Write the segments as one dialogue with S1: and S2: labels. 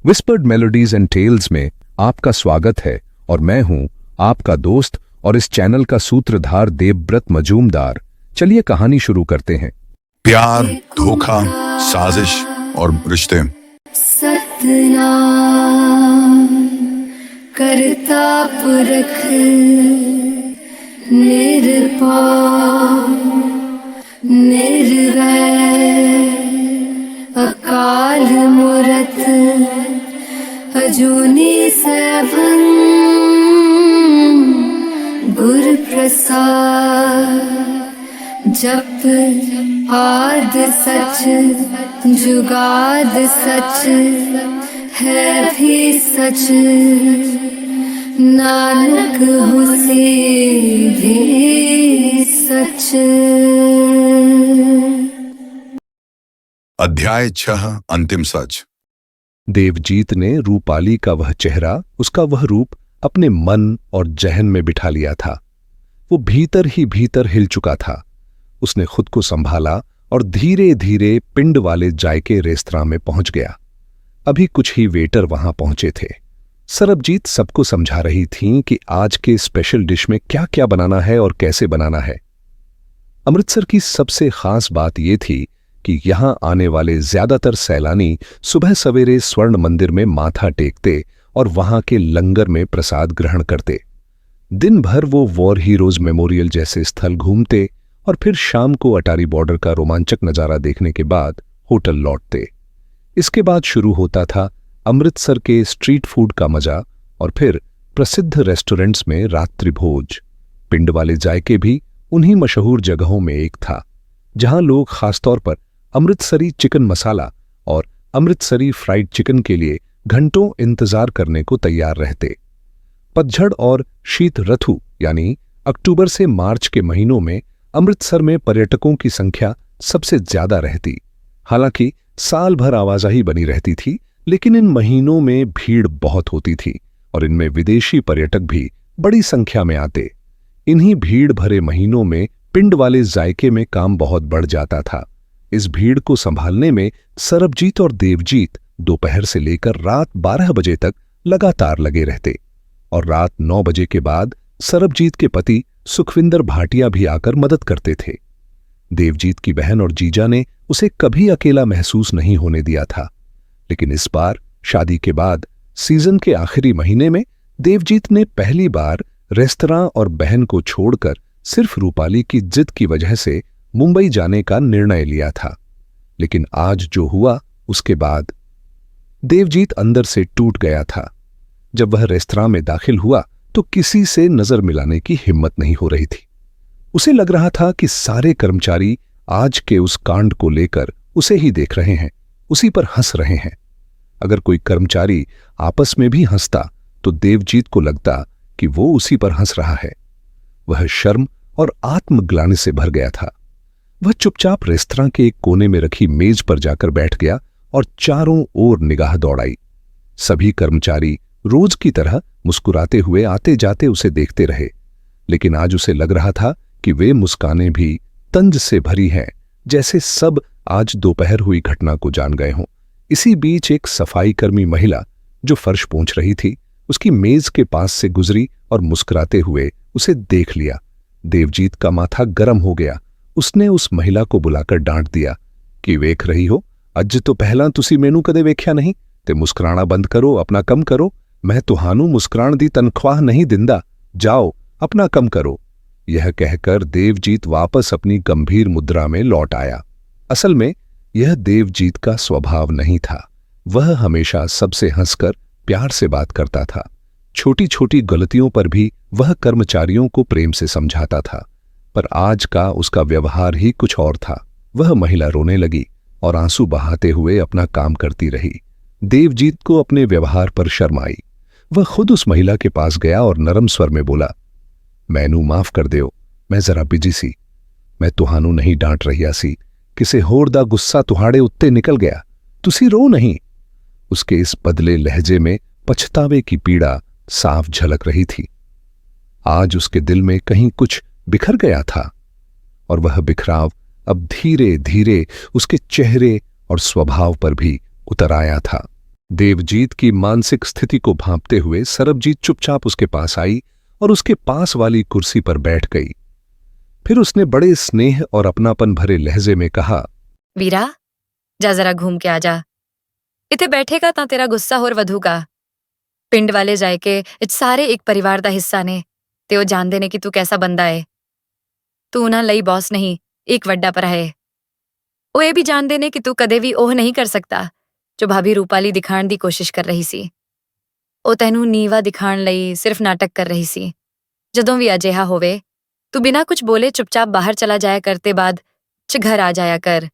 S1: Whispered melodies and tales में आपका स्वागत है और मैं हूं आपका दोस्त और इस चैनल का सूत्रधार देवव्रत मजूमदार। चलिए कहानी शुरू करते हैं।
S2: प्यार, धोखा, साजिश और रिश्ते।
S3: सतनाम करता पुरख निरपार निर्वैर अकाल मूरत अजूनी सैभं गुर प्रसाद। जप आद सच जुगाद सच है भी सच, नानक हुसी भी सच।
S2: अध्याय 6 अंतिम सच।
S1: देवजीत ने रूपाली का वह चेहरा, उसका वह रूप अपने मन और जहन में बिठा लिया था। वो भीतर ही भीतर हिल चुका था। उसने खुद को संभाला और धीरे धीरे पिंड वाले जायके रेस्तरां में पहुंच गया। अभी कुछ ही वेटर वहां पहुंचे थे। सरबजीत सबको समझा रही थीं कि आज के स्पेशल डिश में क्या क्या बनाना है और कैसे बनाना है। अमृतसर की सबसे खास बात यह थी कि यहां आने वाले ज्यादातर सैलानी सुबह सवेरे स्वर्ण मंदिर में माथा टेकते और वहां के लंगर में प्रसाद ग्रहण करते। दिन भर वो वॉर हीरोज मेमोरियल जैसे स्थल घूमते और फिर शाम को अटारी बॉर्डर का रोमांचक नजारा देखने के बाद होटल लौटते। इसके बाद शुरू होता था अमृतसर के स्ट्रीट फूड का मजा और फिर प्रसिद्ध रेस्टोरेंट्स में रात्रि भोज। पिंड वाले जायके भी उन्हीं मशहूर जगहों में एक था जहां लोग खासतौर पर अमृतसरी चिकन मसाला और अमृतसरी फ्राइड चिकन के लिए घंटों इंतजार करने को तैयार रहते। पतझड़ और शीत ऋतु यानी अक्टूबर से मार्च के महीनों में अमृतसर में पर्यटकों की संख्या सबसे ज्यादा रहती। हालांकि साल भर आवाजाही बनी रहती थी, लेकिन इन महीनों में भीड़ बहुत होती थी और इनमें विदेशी पर्यटक भी बड़ी संख्या में आते। इन्हीं भीड़ भरे महीनों में पिंड वाले जायके में काम बहुत बढ़ जाता था। इस भीड़ को संभालने में सरबजीत और देवजीत दोपहर से लेकर रात 12 बजे तक लगातार लगे रहते और रात 9 बजे के बाद सरबजीत के पति सुखविंदर भाटिया भी आकर मदद करते थे। देवजीत की बहन और जीजा ने उसे कभी अकेला महसूस नहीं होने दिया था, लेकिन इस बार शादी के बाद सीजन के आखिरी महीने में देवजीत ने पहली बार रेस्तरां और बहन को छोड़कर सिर्फ रूपाली की जिद की वजह से मुंबई जाने का निर्णय लिया था। लेकिन आज जो हुआ उसके बाद देवजीत अंदर से टूट गया था। जब वह रेस्तरां में दाखिल हुआ तो किसी से नजर मिलाने की हिम्मत नहीं हो रही थी। उसे लग रहा था कि सारे कर्मचारी आज के उस कांड को लेकर उसे ही देख रहे हैं, उसी पर हंस रहे हैं। अगर कोई कर्मचारी आपस में भी हंसता तो देवजीत को लगता कि वो उसी पर हंस रहा है। वह शर्म और आत्मग्लानि से भर गया था। वह चुपचाप रेस्तरां के एक कोने में रखी मेज पर जाकर बैठ गया और चारों ओर निगाह दौड़ाई। सभी कर्मचारी रोज की तरह मुस्कुराते हुए आते जाते उसे देखते रहे, लेकिन आज उसे लग रहा था कि वे मुस्कानें भी तंज से भरी हैं, जैसे सब आज दोपहर हुई घटना को जान गए हों। इसी बीच एक सफाई कर्मी महिला जो फर्श पोंछ रही थी, उसकी मेज के पास से गुजरी और मुस्कुराते हुए उसे देख लिया। देवजीत का माथा गर्म हो गया। उसने उस महिला को बुलाकर डांट दिया कि वेख रही हो, अज तो पहला तुसी मैनू कदे वेख्या नहीं, ते मुस्कुराना बंद करो, अपना कम करो। मैं तुहानू मुस्कुराण दी तनख्वाह नहीं दिंदा, जाओ अपना कम करो। यह कहकर देवजीत वापस अपनी गंभीर मुद्रा में लौट आया। असल में यह देवजीत का स्वभाव नहीं था। वह हमेशा सबसे हंसकर प्यार से बात करता था। छोटी छोटी गलतियों पर भी वह कर्मचारियों को प्रेम से समझाता था, पर आज का उसका व्यवहार ही कुछ और था। वह महिला रोने लगी और आंसू बहाते हुए अपना काम करती रही। देवजीत को अपने व्यवहार पर शर्म आई। वह खुद उस महिला के पास गया और नरम स्वर में बोला, मैनू माफ कर देओ, मैं जरा बिजी सी। मैं तुहानू नहीं डांट रही सी, किसे होर दा गुस्सा तुहाड़े उत्ते निकल गया, तुसी रो नहीं। उसके इस बदले लहजे में पछतावे की पीड़ा साफ झलक रही थी। आज उसके दिल में कहीं कुछ बिखर गया था और वह बिखराव अब धीरे धीरे उसके चेहरे और स्वभाव पर भी उतर आया था। देवजीत की मानसिक स्थिति को भांपते हुए सरबजीत चुपचाप उसके पास आई और उसके पास वाली कुर्सी पर बैठ गई। फिर उसने बड़े स्नेह और अपनापन भरे लहजे में कहा,
S4: ਵੀਰਾ ਜਾ ਜ਼ਰਾ ਘੁੰਮ ਕੇ ਆ ਜਾ। ਇੱਥੇ ਬੈਠੇਗਾ ਤਾਂ ਤੇਰਾ ਗੁੱਸਾ ਹੋਰ ਵਧੂਗਾ। ਪਿੰਡ ਵਾਲੇ ਜਾਇਕੇ ਇਹ ਸਾਰੇ ਇੱਕ ਪਰਿਵਾਰ ਦਾ ਹਿੱਸਾ ਨੇ ਤੇ ਉਹ ਜਾਣਦੇ ਨੇ ਕਿ ਤੂੰ ਕੈਸਾ ਬੰਦਾ ਹੈ। ਤੂੰ ਉਹਨਾਂ ਲਈ ਬੌਸ ਨਹੀਂ, ਇੱਕ ਵੱਡਾ ਭਰਾ ਹੈ। ਉਹ ਇਹ ਵੀ ਜਾਣਦੇ ਨੇ ਕਿ ਤੂੰ ਕਦੇ ਵੀ ਉਹ ਨਹੀਂ ਕਰ ਸਕਦਾ ਜੋ ਭਾਬੀ ਰੂਪਾਲੀ ਦਿਖਾਉਣ ਦੀ ਕੋਸ਼ਿਸ਼ ਕਰ ਰਹੀ ਸੀ। ਉਹ ਤੈਨੂੰ ਨੀਵਾ ਦਿਖਾਉਣ ਲਈ ਸਿਰਫ ਨਾਟਕ ਕਰ ਰਹੀ ਸੀ। ਜਦੋਂ ਵੀ ਅਜਿਹਾ ਹੋਵੇ ਤੂੰ ਬਿਨਾਂ ਕੁਝ ਬੋਲੇ ਚੁੱਪਚਾਪ ਬਾਹਰ ਚਲਾ ਜਾਇਆ ਕਰ ਤੇ ਬਾਅਦ ਚ ਘਰ ਆ ਜਾਇਆ ਕਰ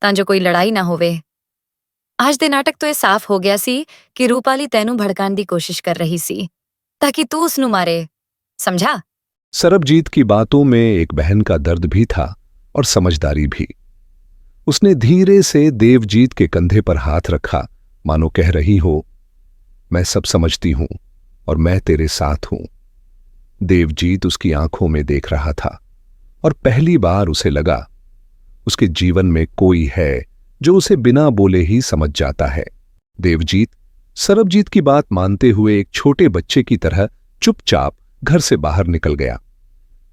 S4: ਤਾਂ ਜੋ ਕੋਈ ਲੜਾਈ ਨਾ ਹੋਵੇ। आज ਦੇ ਨਾਟਕ ਤੋਂ ਇਹ ਸਾਫ਼ ਹੋ ਗਿਆ ਸੀ ਕਿ ਰੂਪਾਲੀ ਤੈਨੂੰ ਭੜਕਾਉਣ ਦੀ ਕੋਸ਼ਿਸ਼ ਕਰ ਰਹੀ ਸੀ ਤਾਂ ਕਿ ਤੂੰ ਉਸਨੂੰ ਮਾਰੇ। समझा?
S1: सरबजीत की बातों में एक बहन का दर्द भी था और समझदारी भी। उसने धीरे से देवजीत के कंधे पर हाथ रखा, मानो कह रही हो, मैं सब समझती हूं और मैं तेरे साथ हूं। देवजीत उसकी आंखों में देख रहा था और पहली बार उसे लगा उसके जीवन में कोई है जो उसे बिना बोले ही समझ जाता है। देवजीत सरबजीत की बात मानते हुए एक छोटे बच्चे की तरह चुपचाप घर से बाहर निकल गया।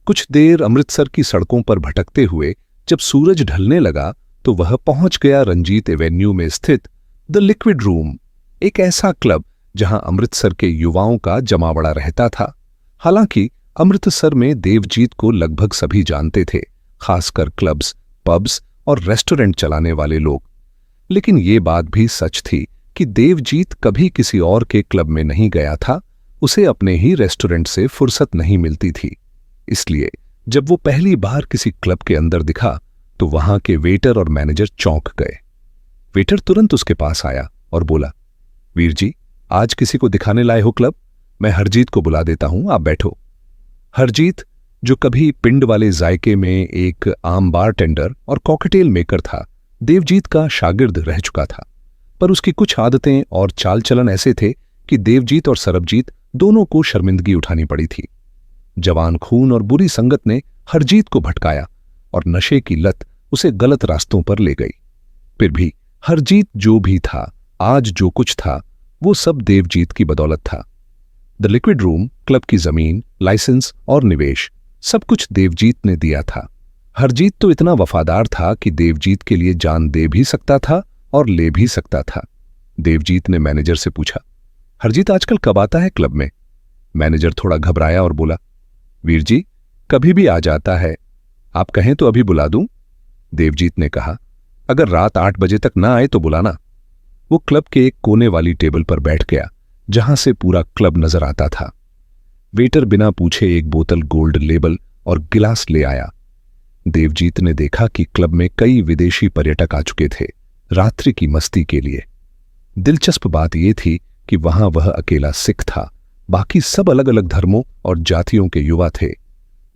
S1: कुछ देर अमृतसर की सड़कों पर भटकते हुए जब सूरज ढलने लगा तो वह पहुंच गया रंजीत एवेन्यू में स्थित द लिक्विड रूम, एक ऐसा क्लब जहां अमृतसर के युवाओं का जमावड़ा रहता था। हालांकि अमृतसर में देवजीत को लगभग सभी जानते थे, खासकर क्लब्स, पब्स और रेस्टोरेंट चलाने वाले लोग। लेकिन ये बात भी सच थी कि देवजीत कभी किसी और के क्लब में नहीं गया था। उसे अपने ही रेस्टोरेंट से फुर्सत नहीं मिलती थी। इसलिए जब वो पहली बार किसी क्लब के अंदर दिखा तो वहां के वेटर और मैनेजर चौंक गए। वेटर तुरंत उसके पास आया और बोला, वीर जी, आज किसी को दिखाने लाए हो क्लब? मैं हरजीत को बुला देता हूं, आप बैठो। हरजीत, जो कभी पिंड वाले जायके में एक आम बारटेंडर और कॉकटेल मेकर था, देवजीत का शागिर्द रह चुका था। पर उसकी कुछ आदतें और चाल चलन ऐसे थे कि देवजीत और सरबजीत दोनों को शर्मिंदगी उठानी पड़ी थी। जवान खून और बुरी संगत ने हरजीत को भटकाया और नशे की लत उसे गलत रास्तों पर ले गई। फिर भी हरजीत जो भी था, आज जो कुछ था, वो सब देवजीत की बदौलत था। द लिक्विड रूम, क्लब की जमीन, लाइसेंस और निवेश, सब कुछ देवजीत ने दिया था। हरजीत तो इतना वफादार था कि देवजीत के लिए जान दे भी सकता था और ले भी सकता था। देवजीत ने मैनेजर से पूछा, हरजीत आजकल कब आता है क्लब में? मैनेजर थोड़ा घबराया और बोला, वीर जी, कभी भी आ जाता है, आप कहें तो अभी बुला दूं? देवजीत ने कहा, अगर रात 8 बजे तक ना आए तो बुलाना। वो क्लब के एक कोने वाली टेबल पर बैठ गया जहां से पूरा क्लब नजर आता था। वेटर बिना पूछे एक बोतल गोल्ड लेबल और गिलास ले आया। देवजीत ने देखा कि क्लब में कई विदेशी पर्यटक आ चुके थे रात्रि की मस्ती के लिए। दिलचस्प बात यह थी कि वहां वह अकेला सिख था, बाकी सब अलग अलग धर्मों और जातियों के युवा थे।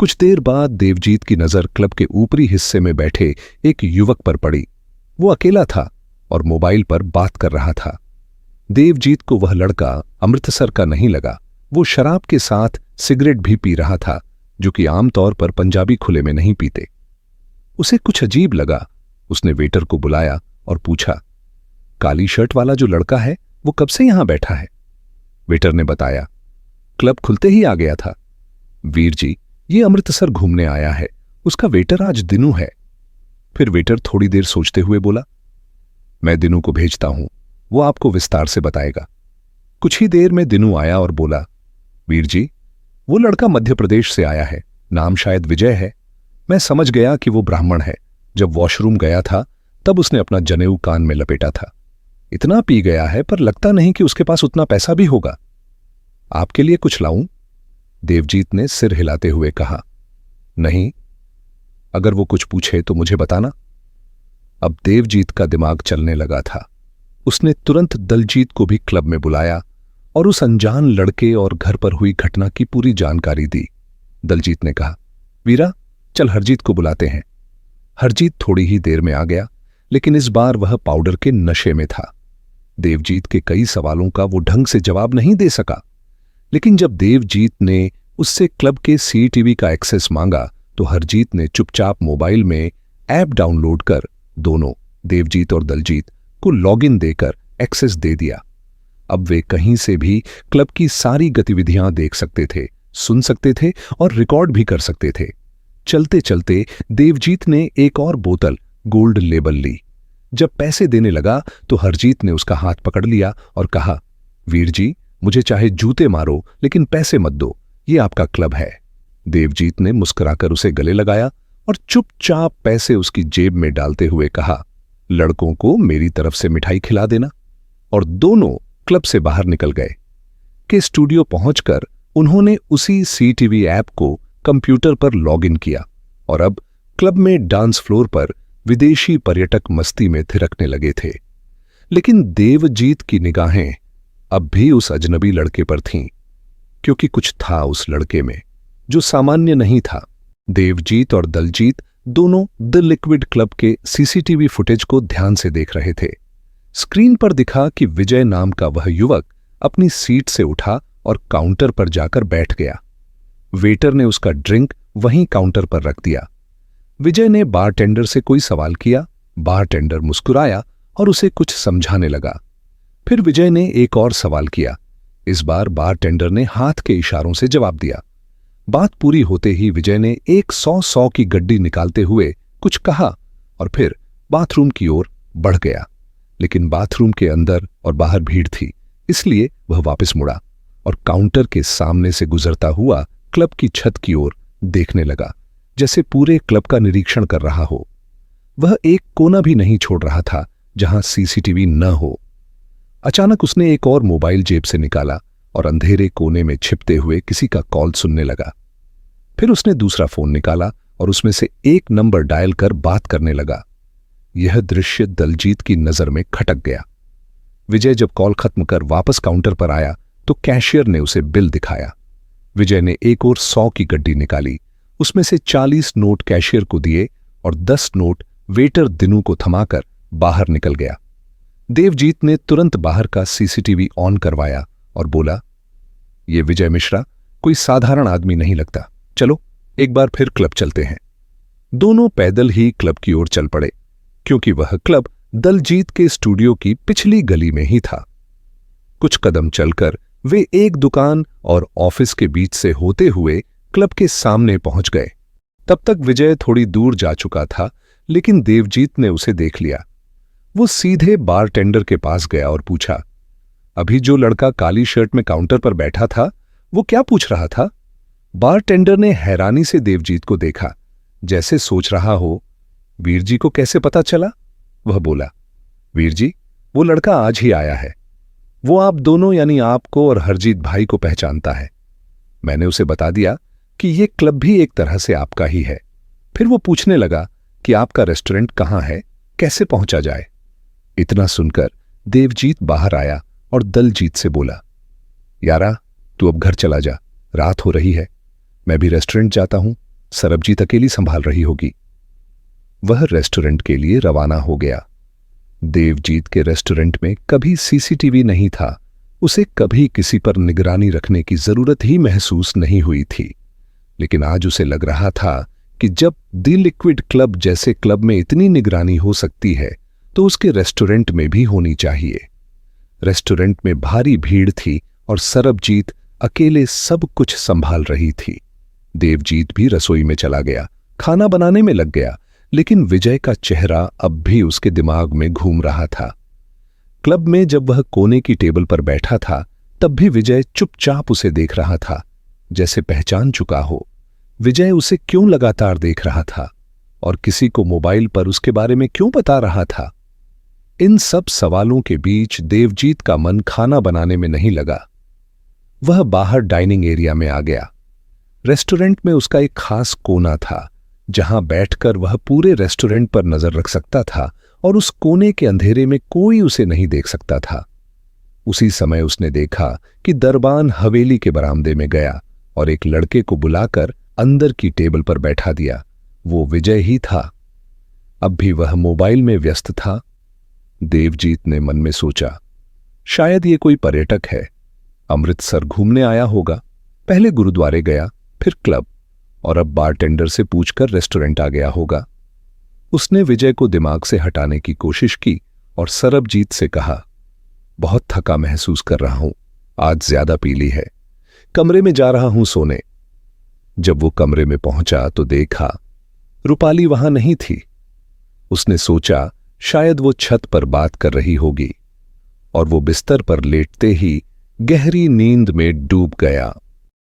S1: कुछ देर बाद देवजीत की नजर क्लब के ऊपरी हिस्से में बैठे एक युवक पर पड़ी। वो अकेला था और मोबाइल पर बात कर रहा था। देवजीत को वह लड़का अमृतसर का नहीं लगा। वो शराब के साथ सिगरेट भी पी रहा था, जो कि आमतौर पर पंजाबी खुले में नहीं पीते। उसे कुछ अजीब लगा। उसने वेटर को बुलाया और पूछा, काली शर्ट वाला जो लड़का है वो कब से यहां बैठा है? वेटर ने बताया, क्लब खुलते ही आ गया था। वीर जी, ये अमृतसर घूमने आया है, उसका वेटर आज दिनू है। फिर वेटर थोड़ी देर सोचते हुए बोला, मैं दिनू को भेजता हूं, वो आपको विस्तार से बताएगा। कुछ ही देर में दिनू आया और बोला, वीर जी, वो लड़का मध्य प्रदेश से आया है, नाम शायद विजय है। मैं समझ गया कि वो ब्राह्मण है। जब वॉशरूम गया था तब उसने अपना जनेऊ कान में लपेटा था। इतना पी गया है पर लगता नहीं कि उसके पास उतना पैसा भी होगा। आपके लिए कुछ लाऊं? देवजीत ने सिर हिलाते हुए कहा, नहीं, अगर वो कुछ पूछे तो मुझे बताना। अब देवजीत का दिमाग चलने लगा था। उसने तुरंत दलजीत को भी क्लब में बुलाया और उस अनजान लड़के और घर पर हुई घटना की पूरी जानकारी दी। दलजीत ने कहा, वीरा, चल हरजीत को बुलाते हैं। हरजीत थोड़ी ही देर में आ गया, लेकिन इस बार वह पाउडर के नशे में था। देवजीत के कई सवालों का वो ढंग से जवाब नहीं दे सका। लेकिन जब देवजीत ने उससे क्लब के सीटीवी का एक्सेस मांगा तो हरजीत ने चुपचाप मोबाइल में ऐप डाउनलोड कर दोनों, देवजीत और दलजीत, को लॉगिन देकर एक्सेस दे दिया। अब वे कहीं से भी क्लब की सारी गतिविधियां देख सकते थे, सुन सकते थे और रिकॉर्ड भी कर सकते थे। चलते चलते देवजीत ने एक और बोतल गोल्ड लेबल ली। जब पैसे देने लगा तो हरजीत ने उसका हाथ पकड़ लिया और कहा, वीर जी, मुझे चाहे जूते मारो लेकिन पैसे मत दो, ये आपका क्लब है। देवजीत ने मुस्कुराकर उसे गले लगाया और चुपचाप पैसे उसकी जेब में डालते हुए कहा, लड़कों को मेरी तरफ से मिठाई खिला देना। और दोनों क्लब से बाहर निकल गए। के स्टूडियो पहुंचकर उन्होंने उसी CTV ऐप को कंप्यूटर पर लॉगिन किया और अब क्लब में डांस फ्लोर पर विदेशी पर्यटक मस्ती में थिरकने लगे थे। लेकिन देवजीत की निगाहें अब भी उस अजनबी लड़के पर थीं, क्योंकि कुछ था उस लड़के में जो सामान्य नहीं था। देवजीत और दलजीत दोनों द लिक्विड क्लब के CCTV फुटेज को ध्यान से देख रहे थे। स्क्रीन पर दिखा कि विजय नाम का वह युवक अपनी सीट से उठा और काउंटर पर जाकर बैठ गया। वेटर ने उसका ड्रिंक वहीं काउंटर पर रख दिया। विजय ने बारटेंडर से कोई सवाल किया। बारटेंडर मुस्कुराया और उसे कुछ समझाने लगा। फिर विजय ने एक और सवाल किया। इस बार बारटेंडर ने हाथ के इशारों से जवाब दिया। बात पूरी होते ही विजय ने एक 100 की गड्डी निकालते हुए कुछ कहा और फिर बाथरूम की ओर बढ़ गया। लेकिन बाथरूम के अंदर और बाहर भीड़ थी, इसलिए वह वापस मुड़ा और काउंटर के सामने से गुजरता हुआ क्लब की छत की ओर देखने लगा, जैसे पूरे क्लब का निरीक्षण कर रहा हो। वह एक कोना भी नहीं छोड़ रहा था जहां CCTV न हो। अचानक उसने एक और मोबाइल जेब से निकाला और अंधेरे कोने में छिपते हुए किसी का कॉल सुनने लगा। फिर उसने दूसरा फोन निकाला और उसमें से एक नंबर डायल कर बात करने लगा। यह दृश्य दलजीत की नजर में खटक गया। विजय जब कॉल खत्म कर वापस काउंटर पर आया तो कैशियर ने उसे बिल दिखाया। विजय ने एक और 100 की गड्डी निकाली, उसमें से 40 नोट कैशियर को दिए और 10 नोट वेटर दिनू को थमाकर बाहर निकल गया। देवजीत ने तुरंत बाहर का CCTV ऑन करवाया और बोला, ये विजय मिश्रा कोई साधारण आदमी नहीं लगता, चलो एक बार फिर क्लब चलते हैं। दोनों पैदल ही क्लब की ओर चल पड़े, क्योंकि वह क्लब दलजीत के स्टूडियो की पिछली गली में ही था। कुछ कदम चलकर वे एक दुकान और ऑफिस के बीच से होते हुए क्लब के सामने पहुंच गए। तब तक विजय थोड़ी दूर जा चुका था, लेकिन देवजीत ने उसे देख लिया। वो सीधे बारटेंडर के पास गया और पूछा, अभी जो लड़का काली शर्ट में काउंटर पर बैठा था वो क्या पूछ रहा था? बारटेंडर ने हैरानी से देवजीत को देखा, जैसे सोच रहा हो, वीर जी को कैसे पता चला? वह बोला, वीर जी, वो लड़का आज ही आया है। वो आप दोनों यानी आपको और हरजीत भाई को पहचानता है। मैंने उसे बता दिया कि ये क्लब भी एक तरह से आपका ही है। फिर वो पूछने लगा कि आपका रेस्टोरेंट कहाँ है, कैसे पहुंचा जाए। इतना सुनकर देवजीत बाहर आया और दलजीत से बोला, यारा तू अब घर चला जा, रात हो रही है। मैं भी रेस्टोरेंट जाता हूं, सरबजीत अकेली संभाल रही होगी। वह रेस्टोरेंट के लिए रवाना हो गया। देवजीत के रेस्टोरेंट में कभी CCTV नहीं था। उसे कभी किसी पर निगरानी रखने की जरूरत ही महसूस नहीं हुई थी। लेकिन आज उसे लग रहा था कि जब द लिक्विड क्लब जैसे क्लब में इतनी निगरानी हो सकती है तो उसके रेस्टोरेंट में भी होनी चाहिए। रेस्टोरेंट में भारी भीड़ थी और सरबजीत अकेले सब कुछ संभाल रही थी। देवजीत भी रसोई में चला गया, खाना बनाने में लग गया, लेकिन विजय का चेहरा अब भी उसके दिमाग में घूम रहा था। क्लब में जब वह कोने की टेबल पर बैठा था तब भी विजय चुपचाप उसे देख रहा था, जैसे पहचान चुका हो। विजय उसे क्यों लगातार देख रहा था और किसी को मोबाइल पर उसके बारे में क्यों बता रहा था? इन सब सवालों के बीच देवजीत का मन खाना बनाने में नहीं लगा। वह बाहर डाइनिंग एरिया में आ गया। रेस्टोरेंट में उसका एक खास कोना था जहां बैठकर वह पूरे रेस्टोरेंट पर नजर रख सकता था और उस कोने के अंधेरे में कोई उसे नहीं देख सकता था। उसी समय उसने देखा कि दरबान हवेली के बरामदे में गया और एक लड़के को बुलाकर अंदर की टेबल पर बैठा दिया। वो विजय ही था। अब भी वह मोबाइल में व्यस्त था। देवजीत ने मन में सोचा, शायद ये कोई पर्यटक है, अमृतसर घूमने आया होगा। पहले गुरुद्वारे गया, फिर क्लब और अब बारटेंडर से पूछकर रेस्टोरेंट आ गया होगा। उसने विजय को दिमाग से हटाने की कोशिश की और सरबजीत से कहा, बहुत थका महसूस कर रहा हूं, आज ज्यादा पी ली है, कमरे में जा रहा हूं सोने। जब वो कमरे में पहुंचा तो देखा रूपाली वहां नहीं थी। उसने सोचा शायद वो छत पर बात कर रही होगी और वो बिस्तर पर लेटते ही गहरी नींद में डूब गया।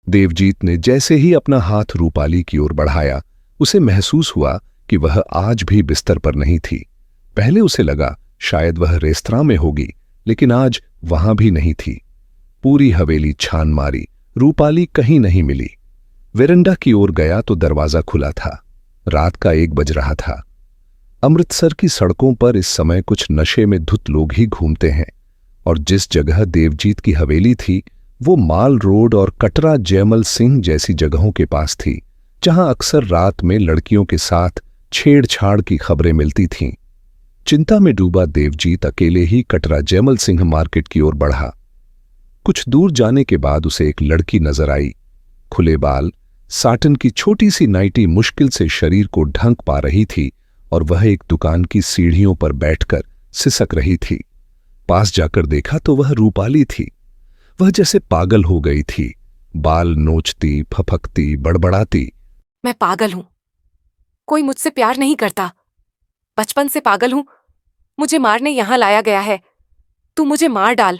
S1: देवजीत ने जैसे ही अपना हाथ रूपाली की ओर बढ़ाया, उसे महसूस हुआ कि वह आज भी बिस्तर पर नहीं थी। पहले उसे लगा शायद वह रेस्तरां में होगी, लेकिन आज वहां भी नहीं थी। पूरी हवेली छान मारी, रूपाली कहीं नहीं मिली। वेरंडा की ओर गया तो दरवाजा खुला था। रात का 1 बज रहा था। अमृतसर की सड़कों पर इस समय कुछ नशे में धुत लोग ही घूमते हैं, और जिस जगह देवजीत की हवेली थी वो माल रोड और कटरा जयमल सिंह जैसी जगहों के पास थी, जहां अक्सर रात में लड़कियों के साथ छेड़छाड़ की खबरें मिलती थीं। चिंता में डूबा देवजीत अकेले ही कटरा जयमल सिंह मार्केट की ओर बढ़ा। कुछ दूर जाने के बाद उसे एक लड़की नजर आई। खुले बाल, साटन की छोटी सी नाइटी मुश्किल से शरीर को ढंक पा रही थी और वह एक दुकान की सीढ़ियों पर बैठकर सिसक रही थी। पास जाकर देखा तो वह रूपाली थी। वह जैसे पागल हो गई थी, बाल नोचती, फफकती, बड़बड़ाती।
S5: मैं पागल हूं, कोई मुझसे प्यार नहीं करता, बचपन से पागल हूं, मुझे मारने यहां लाया गया है, तू मुझे मार डाल,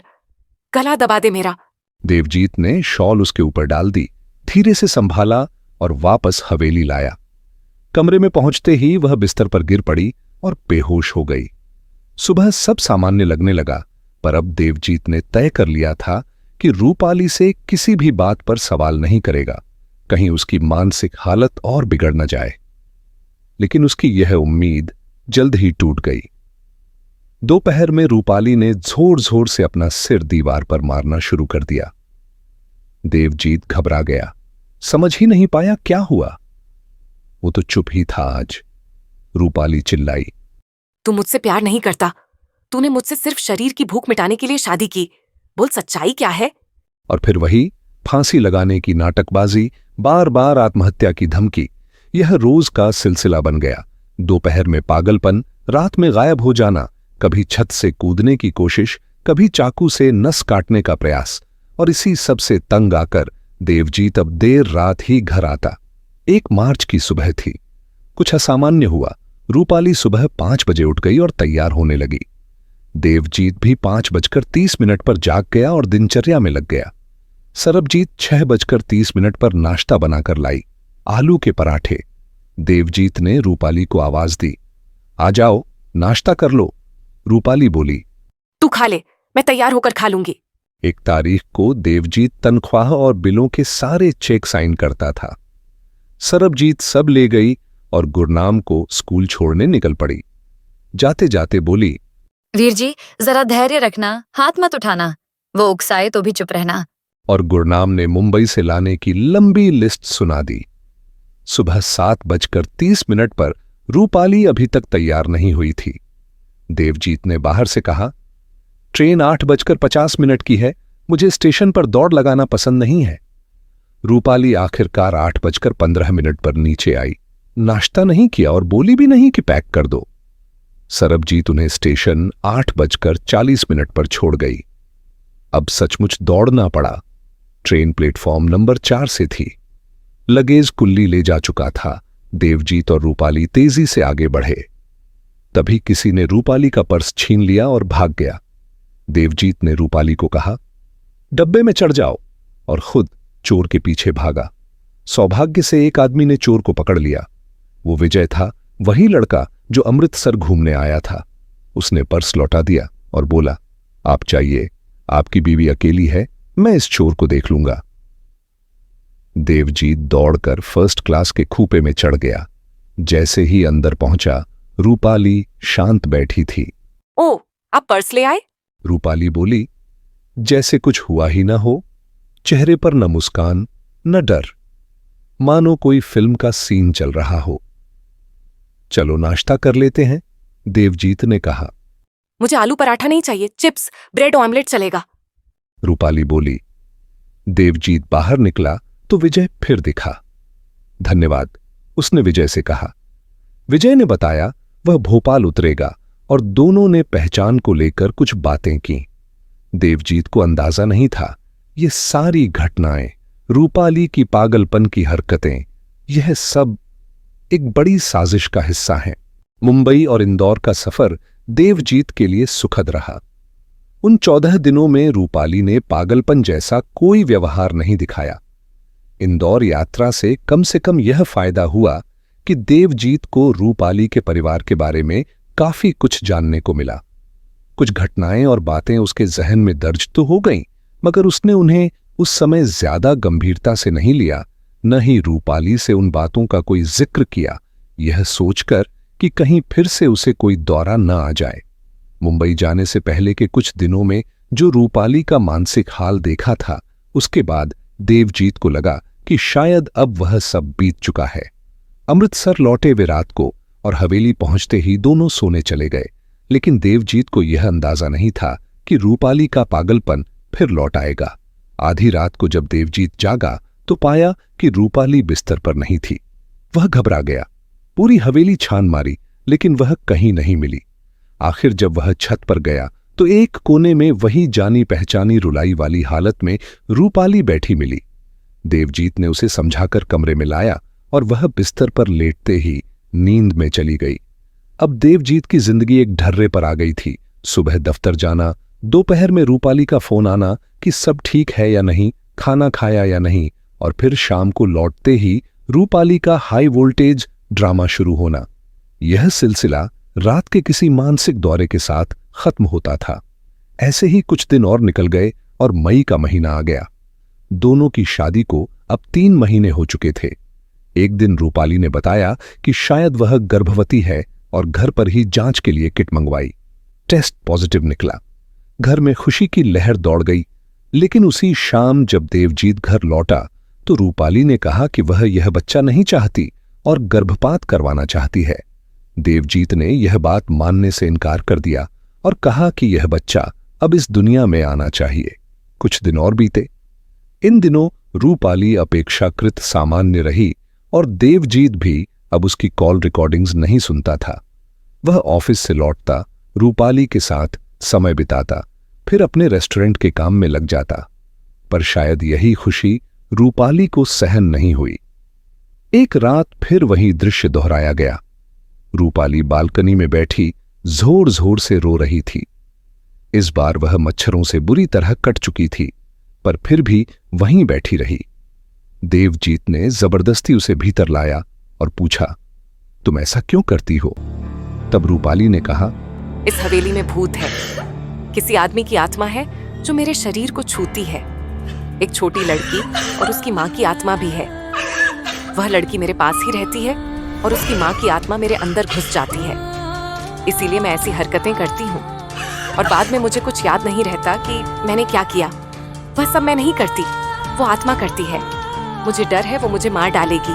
S5: गला दबा दे मेरा।
S1: देवजीत ने शॉल उसके ऊपर डाल दी, धीरे से संभाला और वापस हवेली लाया। कमरे में पहुंचते ही वह बिस्तर पर गिर पड़ी और बेहोश हो गई। सुबह सब सामान्य लगने लगा, पर अब देवजीत ने तय कर लिया था कि रूपाली से किसी भी बात पर सवाल नहीं करेगा, कहीं उसकी मानसिक हालत और बिगड़ न जाए। लेकिन उसकी यह उम्मीद जल्द ही टूट गई। दोपहर में रूपाली ने जोर जोर से अपना सिर दीवार पर मारना शुरू कर दिया। देवजीत घबरा गया, समझ ही नहीं पाया क्या हुआ। वो तो चुप ही था आज। रूपाली चिल्लाई,
S5: तू मुझसे प्यार नहीं करता, तूने मुझसे सिर्फ शरीर की भूख मिटाने के लिए शादी की, बोल सच्चाई क्या है?
S1: और फिर वही फांसी लगाने की नाटकबाजी, बार बार आत्महत्या की धमकी, यह रोज का सिलसिला बन गया। दोपहर में पागलपन, रात में गायब हो जाना, कभी छत से कूदने की कोशिश, कभी चाकू से नस काटने का प्रयास। और इसी सब से तंग आकर देवजीत अब देर रात ही घर आता। 1 मार्च की सुबह थी। कुछ असामान्य हुआ। रूपाली सुबह 5 बजे उठ गई और तैयार होने लगी। देवजीत भी 5:30 पर जाग गया और दिनचर्या में लग गया। सरबजीत 6:30 पर नाश्ता बनाकर लाई, आलू के पराठे। देवजीत ने रूपाली को आवाज दी, आ जाओ, नाश्ता कर लो। रूपाली बोली,
S5: तू खा ले, मैं तैयार होकर खा लूंगी।
S1: 1 तारीख को देवजीत तनख्वाह और बिलों के सारे चेक साइन करता था। सरबजीत सब ले गई और गुरनाम को स्कूल छोड़ने निकल पड़ी। जाते जाते बोली,
S4: वीर जी जरा धैर्य रखना, हाथ मत उठाना, वो उकसाए तो भी चुप रहना।
S1: और गुरनाम ने मुंबई से लाने की लंबी लिस्ट सुना दी। सुबह 7:30 पर रूपाली अभी तक तैयार नहीं हुई थी। देवजीत ने बाहर से कहा, ट्रेन 8:50 की है, मुझे स्टेशन पर दौड़ लगाना पसंद नहीं है। रूपाली आखिरकार 8:15 पर नीचे आई। नाश्ता नहीं किया और बोली भी नहीं कि पैक कर दो। सरबजीत उन्हें स्टेशन 8:40 पर छोड़ गई। अब सचमुच दौड़ना पड़ा। ट्रेन प्लेटफॉर्म नंबर 4 से थी। लगेज कुल्ली ले जा चुका था। देवजीत और रूपाली तेजी से आगे बढ़े। तभी किसी ने रूपाली का पर्स छीन लिया और भाग गया। देवजीत ने रूपाली को कहा, डब्बे में चढ़ जाओ, और खुद चोर के पीछे भागा। सौभाग्य से एक आदमी ने चोर को पकड़ लिया। वो विजय था, वही लड़का जो अमृतसर घूमने आया था। उसने पर्स लौटा दिया और बोला, आप चाहिए, आपकी बीवी अकेली है, मैं इस चोर को देख लूंगा। देवजीत दौड़कर फर्स्ट क्लास के खूपे में चढ़ गया। जैसे ही अंदर पहुंचा, रूपाली शांत बैठी थी।
S5: ओ, आप पर्स ले आए?
S1: रूपाली बोली, जैसे कुछ हुआ ही ना हो। चेहरे पर न मुस्कान न डर, मानो कोई फिल्म का सीन चल रहा हो। चलो नाश्ता कर लेते हैं, देवजीत ने कहा।
S5: मुझे आलू पराठा नहीं चाहिए, चिप्स, ब्रेड ऑमलेट चलेगा।
S1: रूपाली बोली। देवजीत बाहर निकला तो विजय फिर दिखा। धन्यवाद, उसने विजय से कहा। विजय ने बताया वह भोपाल उतरेगा और दोनों ने पहचान को लेकर कुछ बातें की। देवजीत को अंदाजा नहीं था ये सारी घटनाएं, रूपाली की पागलपन की हरकतें, यह सब एक बड़ी साजिश का हिस्सा हैं। मुंबई और इंदौर का सफर देवजीत के लिए सुखद रहा। उन 14 दिनों में रूपाली ने पागलपन जैसा कोई व्यवहार नहीं दिखाया। इंदौर यात्रा से कम यह फायदा हुआ कि देवजीत को रूपाली के परिवार के बारे में काफी कुछ जानने को मिला। कुछ घटनाएं और बातें उसके जहन में दर्ज तो हो गईं, मगर उसने उन्हें उस समय ज्यादा गंभीरता से नहीं लिया, न ही रूपाली से उन बातों का कोई जिक्र किया, यह सोचकर कि कहीं फिर से उसे कोई दौरा न आ जाए। मुंबई जाने से पहले के कुछ दिनों में जो रूपाली का मानसिक हाल देखा था, उसके बाद देवजीत को लगा कि शायद अब वह सब बीत चुका है। अमृतसर लौटे वे रात को और हवेली पहुंचते ही दोनों सोने चले गए, लेकिन देवजीत को यह अंदाजा नहीं था कि रूपाली का पागलपन फिर लौट आएगा। आधी रात को जब देवजीत जागा तो पाया कि रूपाली बिस्तर पर नहीं थी। वह घबरा गया, पूरी हवेली छान मारी, लेकिन वह कहीं नहीं मिली। आखिर जब वह छत पर गया तो एक कोने में वही जानी पहचानी रुलाई वाली हालत में रूपाली बैठी मिली। देवजीत ने उसे समझाकर कमरे में लाया और वह बिस्तर पर लेटते ही नींद में चली गई। अब देवजीत की जिंदगी एक ढर्रे पर आ गई थी। सुबह दफ्तर जाना, दोपहर में रूपाली का फोन आना कि सब ठीक है या नहीं, खाना खाया या नहीं, और फिर शाम को लौटते ही रूपाली का हाई वोल्टेज ड्रामा शुरू होना। यह सिलसिला रात के किसी मानसिक दौरे के साथ खत्म होता था। ऐसे ही कुछ दिन और निकल गए और मई का महीना आ गया। दोनों की शादी को अब 3 महीने हो चुके थे। एक दिन रूपाली ने बताया कि शायद वह गर्भवती है और घर पर ही जांच के लिए किट मंगवाई। टेस्ट पॉजिटिव निकला। घर में खुशी की लहर दौड़ गई, लेकिन उसी शाम जब देवजीत घर लौटा तो रूपाली ने कहा कि वह यह बच्चा नहीं चाहती और गर्भपात करवाना चाहती है। देवजीत ने यह बात मानने से इनकार कर दिया और कहा कि यह बच्चा अब इस दुनिया में आना चाहिए। कुछ दिन और बीते। इन दिनों रूपाली अपेक्षाकृत सामान्य रही और देवजीत भी अब उसकी कॉल रिकॉर्डिंग्स नहीं सुनता था। वह ऑफिस से लौटता, रूपाली के साथ समय बिताता, फिर अपने रेस्टोरेंट के काम में लग जाता। पर शायद यही खुशी रूपाली को सहन नहीं हुई। एक रात फिर वही दृश्य दोहराया गया। रूपाली बालकनी में बैठी जोर जोर से रो रही थी। इस बार वह मच्छरों से बुरी तरह कट चुकी थी, पर फिर भी वहीं बैठी रही। देवजीत ने जबरदस्ती उसे भीतर लाया और पूछा, तुम ऐसा क्यों करती हो? तब रूपाली ने कहा,
S5: इस हवेली में भूत है। किसी आदमी की आत्मा है जो मेरे शरीर को छूती है। एक छोटी लड़की और उसकी माँ की आत्मा भी है। वह लड़की मेरे पास ही रहती है और उसकी माँ की आत्मा मेरे अंदर घुस जाती है। इसीलिए मैं ऐसी हरकतें करती हूँ और बाद में मुझे कुछ याद नहीं रहता कि मैंने क्या किया। वह सब मैं नहीं करती, वो आत्मा करती है। मुझे डर है वो मुझे मार डालेगी।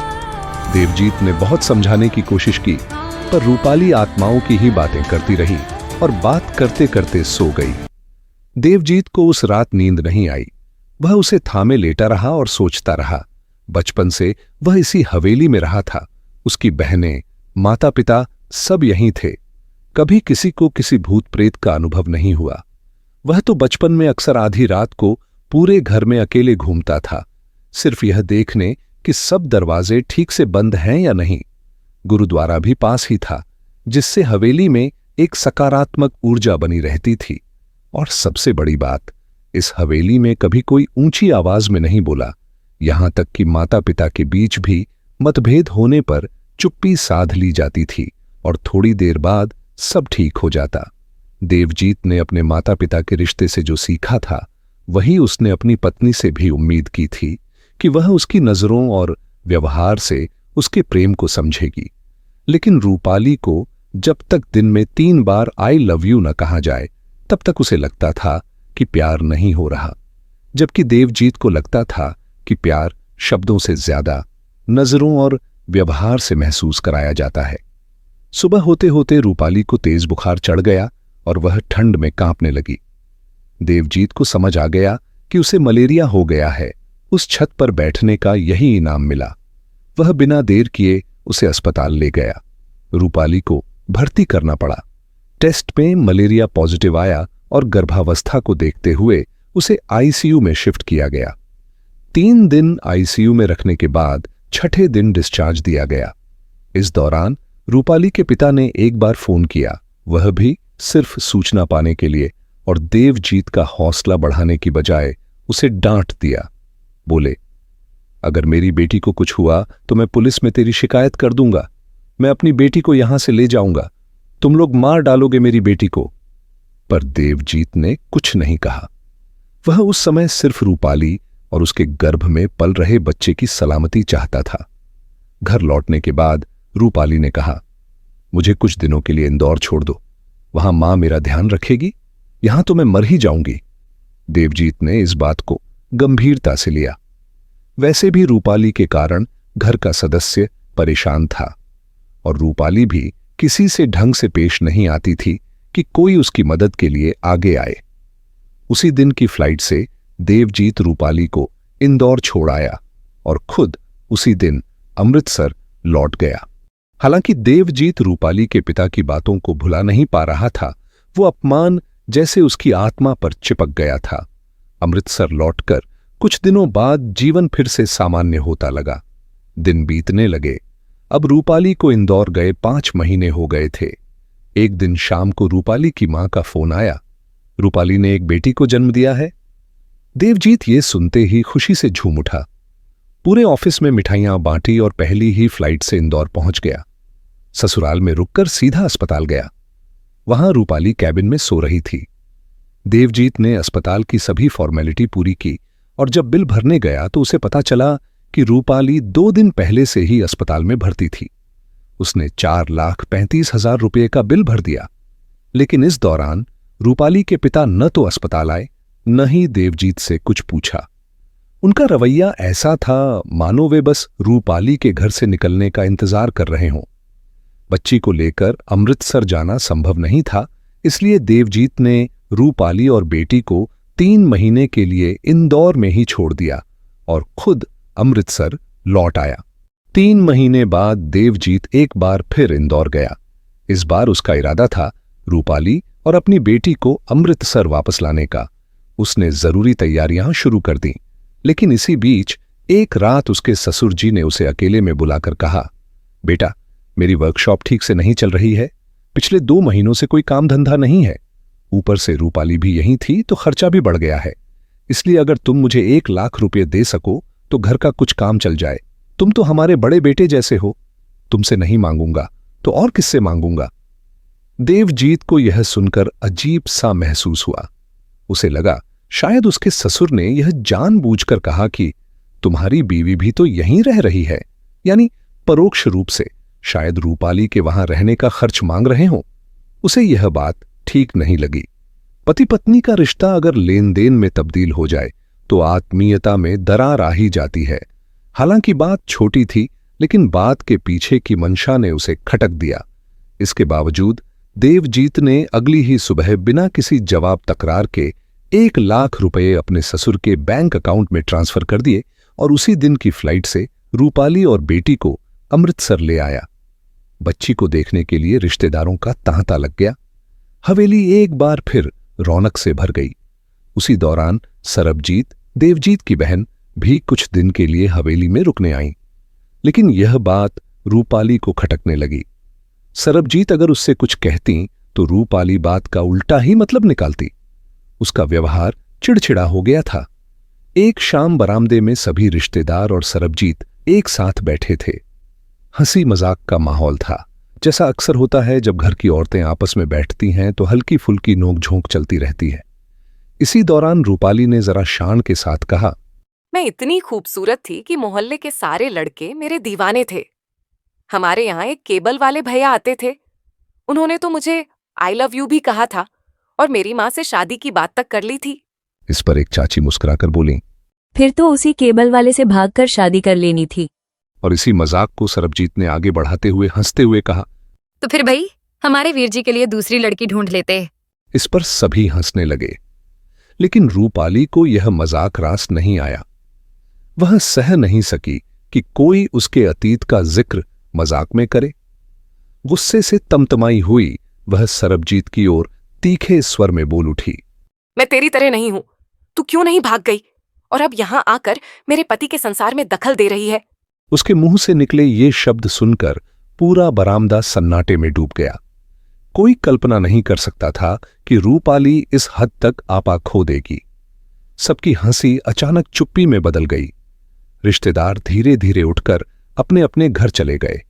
S1: देवजीत ने बहुत समझाने की कोशिश की, पर रूपाली आत्माओं की ही बातें करती रही और बात करते करते सो गई। देवजीत को उस रात नींद नहीं आई। वह उसे थामे लेटा रहा और सोचता रहा। बचपन से वह इसी हवेली में रहा था। उसकी बहनें, माता पिता सब यहीं थे। कभी किसी को किसी भूत प्रेत का अनुभव नहीं हुआ। वह तो बचपन में अक्सर आधी रात को पूरे घर में अकेले घूमता था, सिर्फ यह देखने कि सब दरवाजे ठीक से बंद हैं या नहीं। गुरुद्वारा भी पास ही था, जिससे हवेली में एक सकारात्मक ऊर्जा बनी रहती थी। और सबसे बड़ी बात, इस हवेली में कभी कोई ऊंची आवाज में नहीं बोला। यहां तक कि माता पिता के बीच भी मतभेद होने पर चुप्पी साध ली जाती थी और थोड़ी देर बाद सब ठीक हो जाता। देवजीत ने अपने माता पिता के रिश्ते से जो सीखा था, वही उसने अपनी पत्नी से भी उम्मीद की थी कि वह उसकी नजरों और व्यवहार से उसके प्रेम को समझेगी। लेकिन रूपाली को जब तक दिन में 3 बार आई लव यू न कहा जाए, तब तक उसे लगता था कि प्यार नहीं हो रहा, जबकि देवजीत को लगता था कि प्यार शब्दों से ज्यादा नजरों और व्यवहार से महसूस कराया जाता है। सुबह होते होते रूपाली को तेज बुखार चढ़ गया और वह ठंड में कांपने लगी। देवजीत को समझ आ गया कि उसे मलेरिया हो गया है। उस छत पर बैठने का यही इनाम मिला। वह बिना देर किए उसे अस्पताल ले गया। रूपाली को भर्ती करना पड़ा। टेस्ट में मलेरिया पॉजिटिव आया और गर्भावस्था को देखते हुए उसे आईसीयू में शिफ्ट किया गया। 3 दिन आईसीयू में रखने के बाद छठे दिन डिस्चार्ज दिया गया। इस दौरान रूपाली के पिता ने एक बार फोन किया, वह भी सिर्फ सूचना पाने के लिए, और देवजीत का हौसला बढ़ाने की बजाय उसे डांट दिया। बोले, अगर मेरी बेटी को कुछ हुआ तो मैं पुलिस में तेरी शिकायत कर दूंगा। मैं अपनी बेटी को यहां से ले जाऊंगा। तुम लोग मार डालोगे मेरी बेटी को। पर देवजीत ने कुछ नहीं कहा। वह उस समय सिर्फ रूपाली और उसके गर्भ में पल रहे बच्चे की सलामती चाहता था। घर लौटने के बाद रूपाली ने कहा, मुझे कुछ दिनों के लिए इंदौर छोड़ दो, वहां मां मेरा ध्यान रखेगी, यहां तो मैं मर ही जाऊंगी। देवजीत ने इस बात को गंभीरता से लिया। वैसे भी रूपाली के कारण घर का सदस्य परेशान था और रूपाली भी किसी से ढंग से पेश नहीं आती थी कि कोई उसकी मदद के लिए आगे आए। उसी दिन की फ्लाइट से देवजीत रूपाली को इंदौर छोड़ आया और खुद उसी दिन अमृतसर लौट गया। हालांकि देवजीत रूपाली के पिता की बातों को भुला नहीं पा रहा था। वो अपमान जैसे उसकी आत्मा पर चिपक गया था। अमृतसर लौटकर कुछ दिनों बाद जीवन फिर से सामान्य होता लगा। दिन बीतने लगे। अब रूपाली को इंदौर गए 5 महीने हो गए थे। एक दिन शाम को रूपाली की मां का फोन आया, रूपाली ने एक बेटी को जन्म दिया है। देवजीत ये सुनते ही खुशी से झूम उठा। पूरे ऑफिस में मिठाइयां बांटी और पहली ही फ्लाइट से इंदौर पहुंच गया। ससुराल में रुककर सीधा अस्पताल गया। वहां रूपाली कैबिन में सो रही थी। देवजीत ने अस्पताल की सभी फॉर्मेलिटी पूरी की और जब बिल भरने गया तो उसे पता चला कि रूपाली 2 दिन पहले से ही अस्पताल में भर्ती थी। उसने 4,35,000 रुपये का बिल भर दिया। लेकिन इस दौरान रूपाली के पिता न तो अस्पताल आए, न ही देवजीत से कुछ पूछा। उनका रवैया ऐसा था मानो वे बस रूपाली के घर से निकलने का इंतजार कर रहे हों। बच्ची को लेकर अमृतसर जाना संभव नहीं था, इसलिए देवजीत ने रूपाली और बेटी को 3 महीने के लिए इंदौर में ही छोड़ दिया और खुद अमृतसर लौट आया। 3 महीने बाद देवजीत एक बार फिर इंदौर गया। इस बार उसका इरादा था रूपाली और अपनी बेटी को अमृतसर वापस लाने का। उसने जरूरी तैयारियां शुरू कर दी। लेकिन इसी बीच एक रात उसके ससुर जी ने उसे अकेले में बुलाकर कहा, बेटा, मेरी वर्कशॉप ठीक से नहीं चल रही है। पिछले 2 महीनों से कोई काम धंधा नहीं है। ऊपर से रूपाली भी यहीं थी तो खर्चा भी बढ़ गया है। इसलिए अगर तुम मुझे 1 लाख रुपये दे सको तो घर का कुछ काम चल जाए। तुम तो हमारे बड़े बेटे जैसे हो। तुमसे नहीं मांगूंगा तो और किससे मांगूंगा। देवजीत को यह सुनकर अजीब सा महसूस हुआ। उसे लगा शायद उसके ससुर ने यह जानबूझकर कहा कि तुम्हारी बीवी भी तो यहीं रह रही है, यानी परोक्ष रूप से शायद रूपाली के वहां रहने का खर्च मांग रहे हों। उसे यह बात ठीक नहीं लगी। पति पत्नी का रिश्ता अगर लेन देन में तब्दील हो जाए तो आत्मीयता में दरार आ ही जाती है। हालांकि बात छोटी थी, लेकिन बात के पीछे की मंशा ने उसे खटक दिया। इसके बावजूद देवजीत ने अगली ही सुबह बिना किसी जवाब तकरार के 1 लाख रुपये अपने ससुर के बैंक अकाउंट में ट्रांसफर कर दिए और उसी दिन की फ्लाइट से रूपाली और बेटी को अमृतसर ले आया। बच्ची को देखने के लिए रिश्तेदारों का तांता लग गया। हवेली एक बार फिर रौनक से भर गई। उसी दौरान सरबजीत, देवजीत की बहन, भी कुछ दिन के लिए हवेली में रुकने आईं। लेकिन यह बात रूपाली को खटकने लगी। सरबजीत अगर उससे कुछ कहती तो रूपाली बात का उल्टा ही मतलब निकालती। उसका व्यवहार चिड़चिड़ा हो गया था। एक शाम बरामदे में सभी रिश्तेदार और सरबजीत एक साथ बैठे थे। हंसी मजाक का माहौल था। जैसा अक्सर होता है जब घर की औरतें आपस में बैठती हैं तो हल्की फुल्की नोक-झोंक चलती रहती है। इसी दौरान रूपाली ने जरा शान के साथ कहा,
S5: मैं इतनी खूबसूरत थी कि मोहल्ले के सारे लड़के मेरे दीवाने थे। हमारे यहाँ एक केबल वाले भैया आते थे। उन्होंने तो मुझे आई लव यू भी कहा था और मेरी माँ से शादी की बात तक कर ली थी।
S1: इस पर एक चाची मुस्कुराकर बोली,
S6: फिर तो उसी केबल वाले से भागकर शादी कर लेनी थी।
S1: और इसी मजाक को सरबजीत ने आगे बढ़ाते हुए हंसते हुए कहा,
S4: तो फिर भाई हमारे वीर जी के लिए दूसरी लड़की ढूंढ लेते।
S1: इस पर सभी हंसने लगे। लेकिन रूपाली को यह मजाक रास नहीं आया। वह सह नहीं सकी कि कोई उसके अतीत का जिक्र मजाक में करे। गुस्से से तमतमाई हुई वह सरबजीत की ओर तीखे स्वर में बोल उठी।
S5: मैं तेरी तरह नहीं हूं। तू क्यों नहीं भाग गई और अब यहां आकर मेरे पति के संसार में दखल दे रही है?
S1: उसके मुंह से निकले ये शब्द सुनकर पूरा बरामदा सन्नाटे में डूब गया। कोई कल्पना नहीं कर सकता था कि रूपाली इस हद तक आपा खो देगी। सबकी हंसी अचानक चुप्पी में बदल गई। रिश्तेदार धीरे धीरे उठकर अपने अपने घर चले गए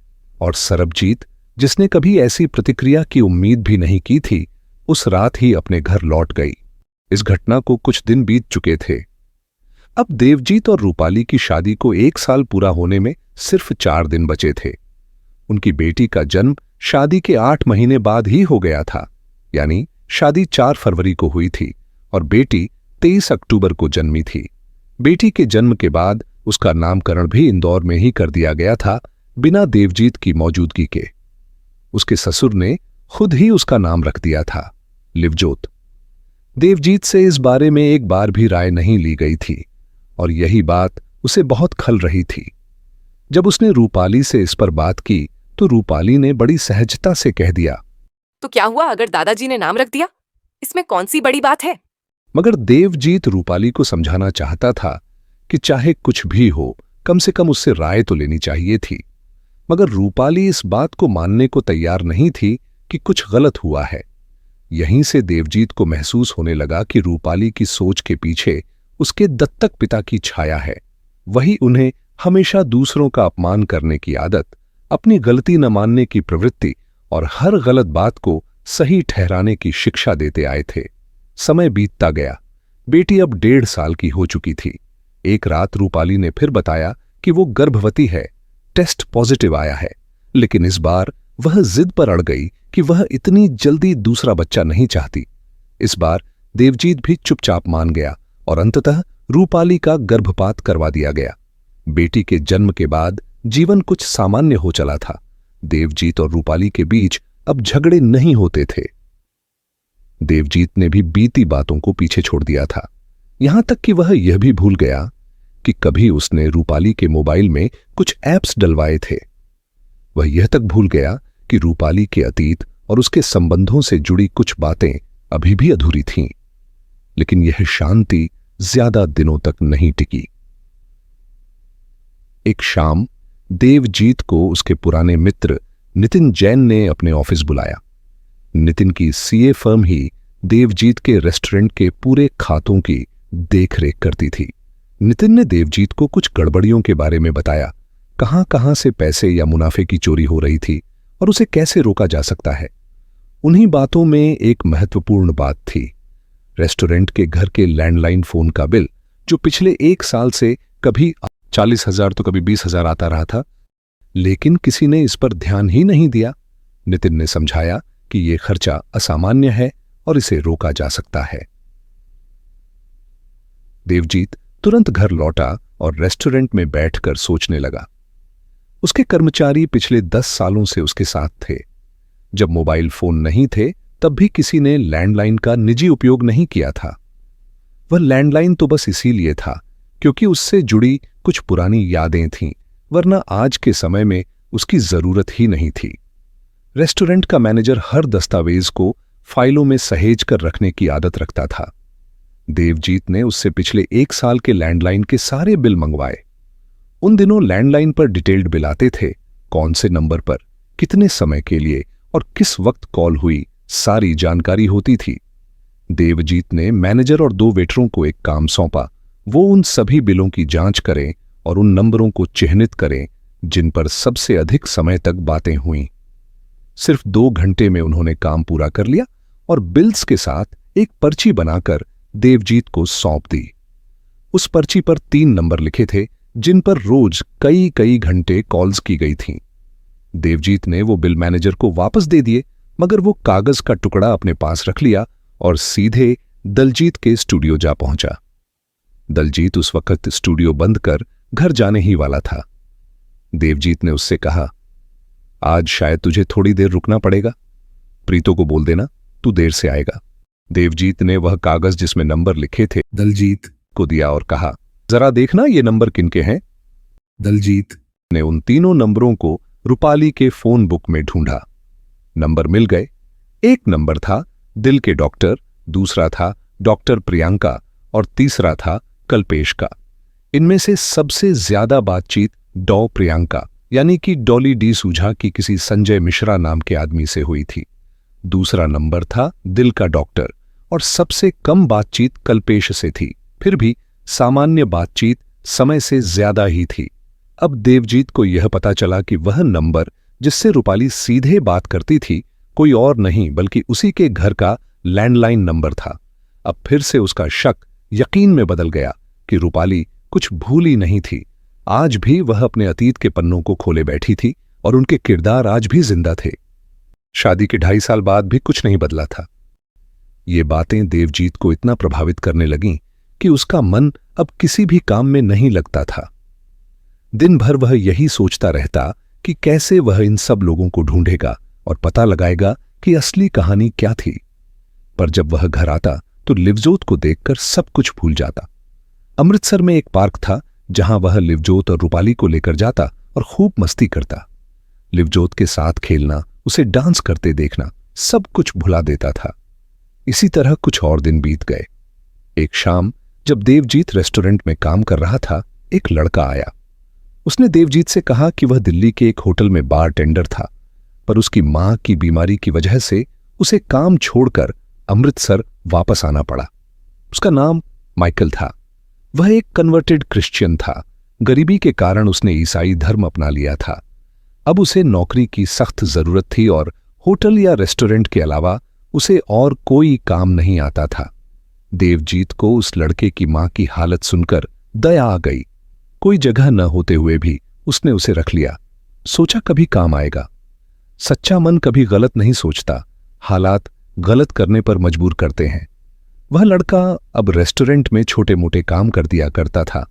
S1: और सरबजीत, जिसने कभी ऐसी प्रतिक्रिया की उम्मीद भी नहीं की थी, उस रात ही अपने घर लौट गई। इस घटना को कुछ दिन बीत चुके थे। अब देवजीत और रूपाली की शादी को 1 साल पूरा होने में सिर्फ 4 दिन बचे थे। उनकी बेटी का जन्म शादी के 8 महीने बाद ही हो गया था, यानी शादी 4 फरवरी को हुई थी और बेटी 23 अक्टूबर को जन्मी थी। बेटी के जन्म के बाद उसका नामकरण भी इंदौर में ही कर दिया गया था, बिना देवजीत की मौजूदगी के। उसके ससुर ने खुद ही उसका नाम रख दिया था, लिवजोत। देवजीत से इस बारे में एक बार भी राय नहीं ली गई थी और यही बात उसे बहुत खल रही थी। जब उसने रूपाली से इस पर बात की तो रूपाली ने बड़ी सहजता से कह दिया,
S5: तो क्या हुआ अगर दादाजी ने नाम रख दिया? इसमें कौन सी बड़ी बात है?
S1: मगर देवजीत रूपाली को समझाना चाहता था कि चाहे कुछ भी हो, कम से कम उससे राय तो लेनी चाहिए थी। मगर रूपाली इस बात को मानने को तैयार नहीं थी कि कुछ गलत हुआ है। यहीं से देवजीत को महसूस होने लगा कि रूपाली की सोच के पीछे उसके दत्तक पिता की छाया है। वही उन्हें हमेशा दूसरों का अपमान करने की आदत, अपनी गलती न मानने की प्रवृत्ति और हर गलत बात को सही ठहराने की शिक्षा देते आए थे। समय बीतता गया। बेटी अब 1.5 साल की हो चुकी थी। एक रात रूपाली ने फिर बताया कि वो गर्भवती है, टेस्ट पॉजिटिव आया है। लेकिन इस बार वह जिद पर अड़ गई कि वह इतनी जल्दी दूसरा बच्चा नहीं चाहती। इस बार देवजीत भी चुपचाप मान गया और अंततः रूपाली का गर्भपात करवा दिया गया। बेटी के जन्म के बाद जीवन कुछ सामान्य हो चला था। देवजीत और रूपाली के बीच अब झगड़े नहीं होते थे। देवजीत ने भी बीती बातों को पीछे छोड़ दिया था, यहां तक कि वह यह भी भूल गया कि कभी उसने रूपाली के मोबाइल में कुछ ऐप्स डलवाए थे। वह यह तक भूल गया कि रूपाली के अतीत और उसके संबंधों से जुड़ी कुछ बातें अभी भी अधूरी थीं। लेकिन यह शांति ज्यादा दिनों तक नहीं टिकी। एक शाम देवजीत को उसके पुराने मित्र नितिन जैन ने अपने ऑफिस बुलाया। नितिन की सीए फर्म ही देवजीत के रेस्टोरेंट के पूरे खातों की देखरेख करती थी। नितिन ने देवजीत को कुछ गड़बड़ियों के बारे में बताया, कहां-कहां से पैसे या मुनाफे की चोरी हो रही थी और उसे कैसे रोका जा सकता है। उन्हीं बातों में एक महत्वपूर्ण बात थी, रेस्टोरेंट के घर के लैंडलाइन फोन का बिल, जो पिछले 1 साल से कभी 40,000 तो कभी 20,000 आता रहा था, लेकिन किसी ने इस पर ध्यान ही नहीं दिया। नितिन ने समझाया कि यह खर्चा असामान्य है और इसे रोका जा सकता है। देवजीत तुरंत घर लौटा और रेस्टोरेंट में बैठकर सोचने लगा। उसके कर्मचारी पिछले 10 सालों से उसके साथ थे। जब मोबाइल फोन नहीं थे तब भी किसी ने लैंडलाइन का निजी उपयोग नहीं किया था। वह लैंडलाइन तो बस इसीलिए था क्योंकि उससे जुड़ी कुछ पुरानी यादें थीं, वरना आज के समय में उसकी जरूरत ही नहीं थी। रेस्टोरेंट का मैनेजर हर दस्तावेज को फाइलों में सहेज कर रखने की आदत रखता था। देवजीत ने उससे पिछले 1 साल के लैंडलाइन के सारे बिल मंगवाए। उन दिनों लैंडलाइन पर डिटेल्ड बिल आते थे, कौन से नंबर पर, कितने समय के लिए और किस वक्त कॉल हुई, सारी जानकारी होती थी। देवजीत ने मैनेजर और 2 वेटरों को एक काम सौंपा, वो उन सभी बिलों की जांच करें और उन नंबरों को चिह्नित करें जिन पर सबसे अधिक समय तक बातें हुईं। सिर्फ 2 घंटे में उन्होंने काम पूरा कर लिया और बिल्स के साथ एक पर्ची बनाकर देवजीत को सौंप दी। उस पर्ची पर 3 नंबर लिखे थे जिन पर रोज कई घंटे कॉल्स की गई थीं। देवजीत ने वो बिल मैनेजर को वापस दे दिए, मगर वो कागज का टुकड़ा अपने पास रख लिया और सीधे दलजीत के स्टूडियो जा पहुंचा। दलजीत उस वक्त स्टूडियो बंद कर घर जाने ही वाला था। देवजीत ने उससे कहा, आज शायद तुझे थोड़ी देर रुकना पड़ेगा, प्रीतो को बोल देना तू देर से आएगा। देवजीत ने वह कागज जिसमें नंबर लिखे थे दलजीत को दिया और कहा, जरा देखना ये नंबर किनके हैं। दलजीत ने उन 3 नंबरों को रूपाली के फोन बुक में ढूंढा। नंबर मिल गए। एक नंबर था दिल के डॉक्टर, दूसरा था डॉक्टर प्रियंका और तीसरा था कल्पेश का। इनमें से सबसे ज्यादा बातचीत डॉ प्रियंका यानी कि डॉली डी सूझा की किसी संजय मिश्रा नाम के आदमी से हुई थी। दूसरा नंबर था दिल का डॉक्टर और सबसे कम बातचीत कल्पेश से थी। फिर भी सामान्य बातचीत समय से ज्यादा ही थी। अब देवजीत को यह पता चला कि वह नंबर जिससे रूपाली सीधे बात करती थी कोई और नहीं बल्कि उसी के घर का लैंडलाइन नंबर था। अब फिर से उसका शक यकीन में बदल गया कि रूपाली कुछ भूली नहीं थी। आज भी वह अपने अतीत के पन्नों को खोले बैठी थी और उनके किरदार आज भी जिंदा थे। शादी के 2.5 साल बाद भी कुछ नहीं बदला था। ये बातें देवजीत को इतना प्रभावित करने लगीं कि उसका मन अब किसी भी काम में नहीं लगता था। दिन भर वह यही सोचता रहता कि कैसे वह इन सब लोगों को ढूंढेगा और पता लगाएगा कि असली कहानी क्या थी। पर जब वह घर आता तो लिवजोत को देखकर सब कुछ भूल जाता। अमृतसर में एक पार्क था जहां वह लिवजोत और रूपाली को लेकर जाता और खूब मस्ती करता। लिवजोत के साथ खेलना, उसे डांस करते देखना सब कुछ भुला देता था। इसी तरह कुछ और दिन बीत गए। एक शाम जब देवजीत रेस्टोरेंट में काम कर रहा था, एक लड़का आया। उसने देवजीत से कहा कि वह दिल्ली के एक होटल में बारटेंडर था, पर उसकी मां की बीमारी की वजह से उसे काम छोड़कर अमृतसर वापस आना पड़ा। उसका नाम माइकल था। वह एक कन्वर्टेड क्रिश्चियन था। गरीबी के कारण उसने ईसाई धर्म अपना लिया था। अब उसे नौकरी की सख्त जरूरत थी और होटल या रेस्टोरेंट के अलावा उसे और कोई काम नहीं आता था। देवजीत को उस लड़के की मां की हालत सुनकर दया आ गई। कोई जगह न होते हुए भी उसने उसे रख लिया। सोचा कभी काम आएगा। सच्चा मन कभी गलत नहीं सोचता, हालात गलत करने पर मजबूर करते हैं। वह लड़का अब रेस्टोरेंट में छोटे मोटे काम कर दिया करता था।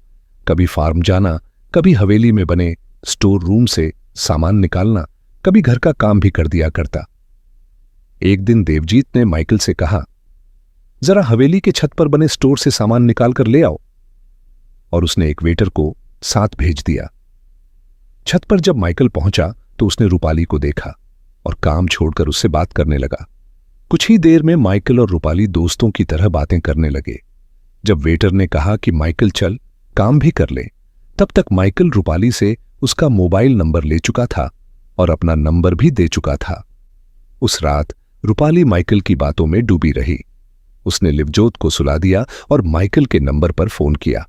S1: कभी फार्म जाना, कभी हवेली में बने स्टोर रूम से सामान निकालना, कभी घर का काम भी कर दिया करता। एक दिन देवजीत ने माइकल से कहा, जरा हवेली के छत पर बने स्टोर से सामान निकाल कर ले आओ, और उसने एक वेटर को साथ भेज दिया। छत पर जब माइकल पहुंचा तो उसने रूपाली को देखा और काम छोड़कर उससे बात करने लगा। कुछ ही देर में माइकल और रूपाली दोस्तों की तरह बातें करने लगे। जब वेटर ने कहा कि माइकल चल काम भी कर ले, तब तक माइकल रूपाली से उसका मोबाइल नंबर ले चुका था और अपना नंबर भी दे चुका था। उस रात रूपाली माइकल की बातों में डूबी रही। उसने लिवजोत को सुला दिया और माइकल के नंबर पर फोन किया।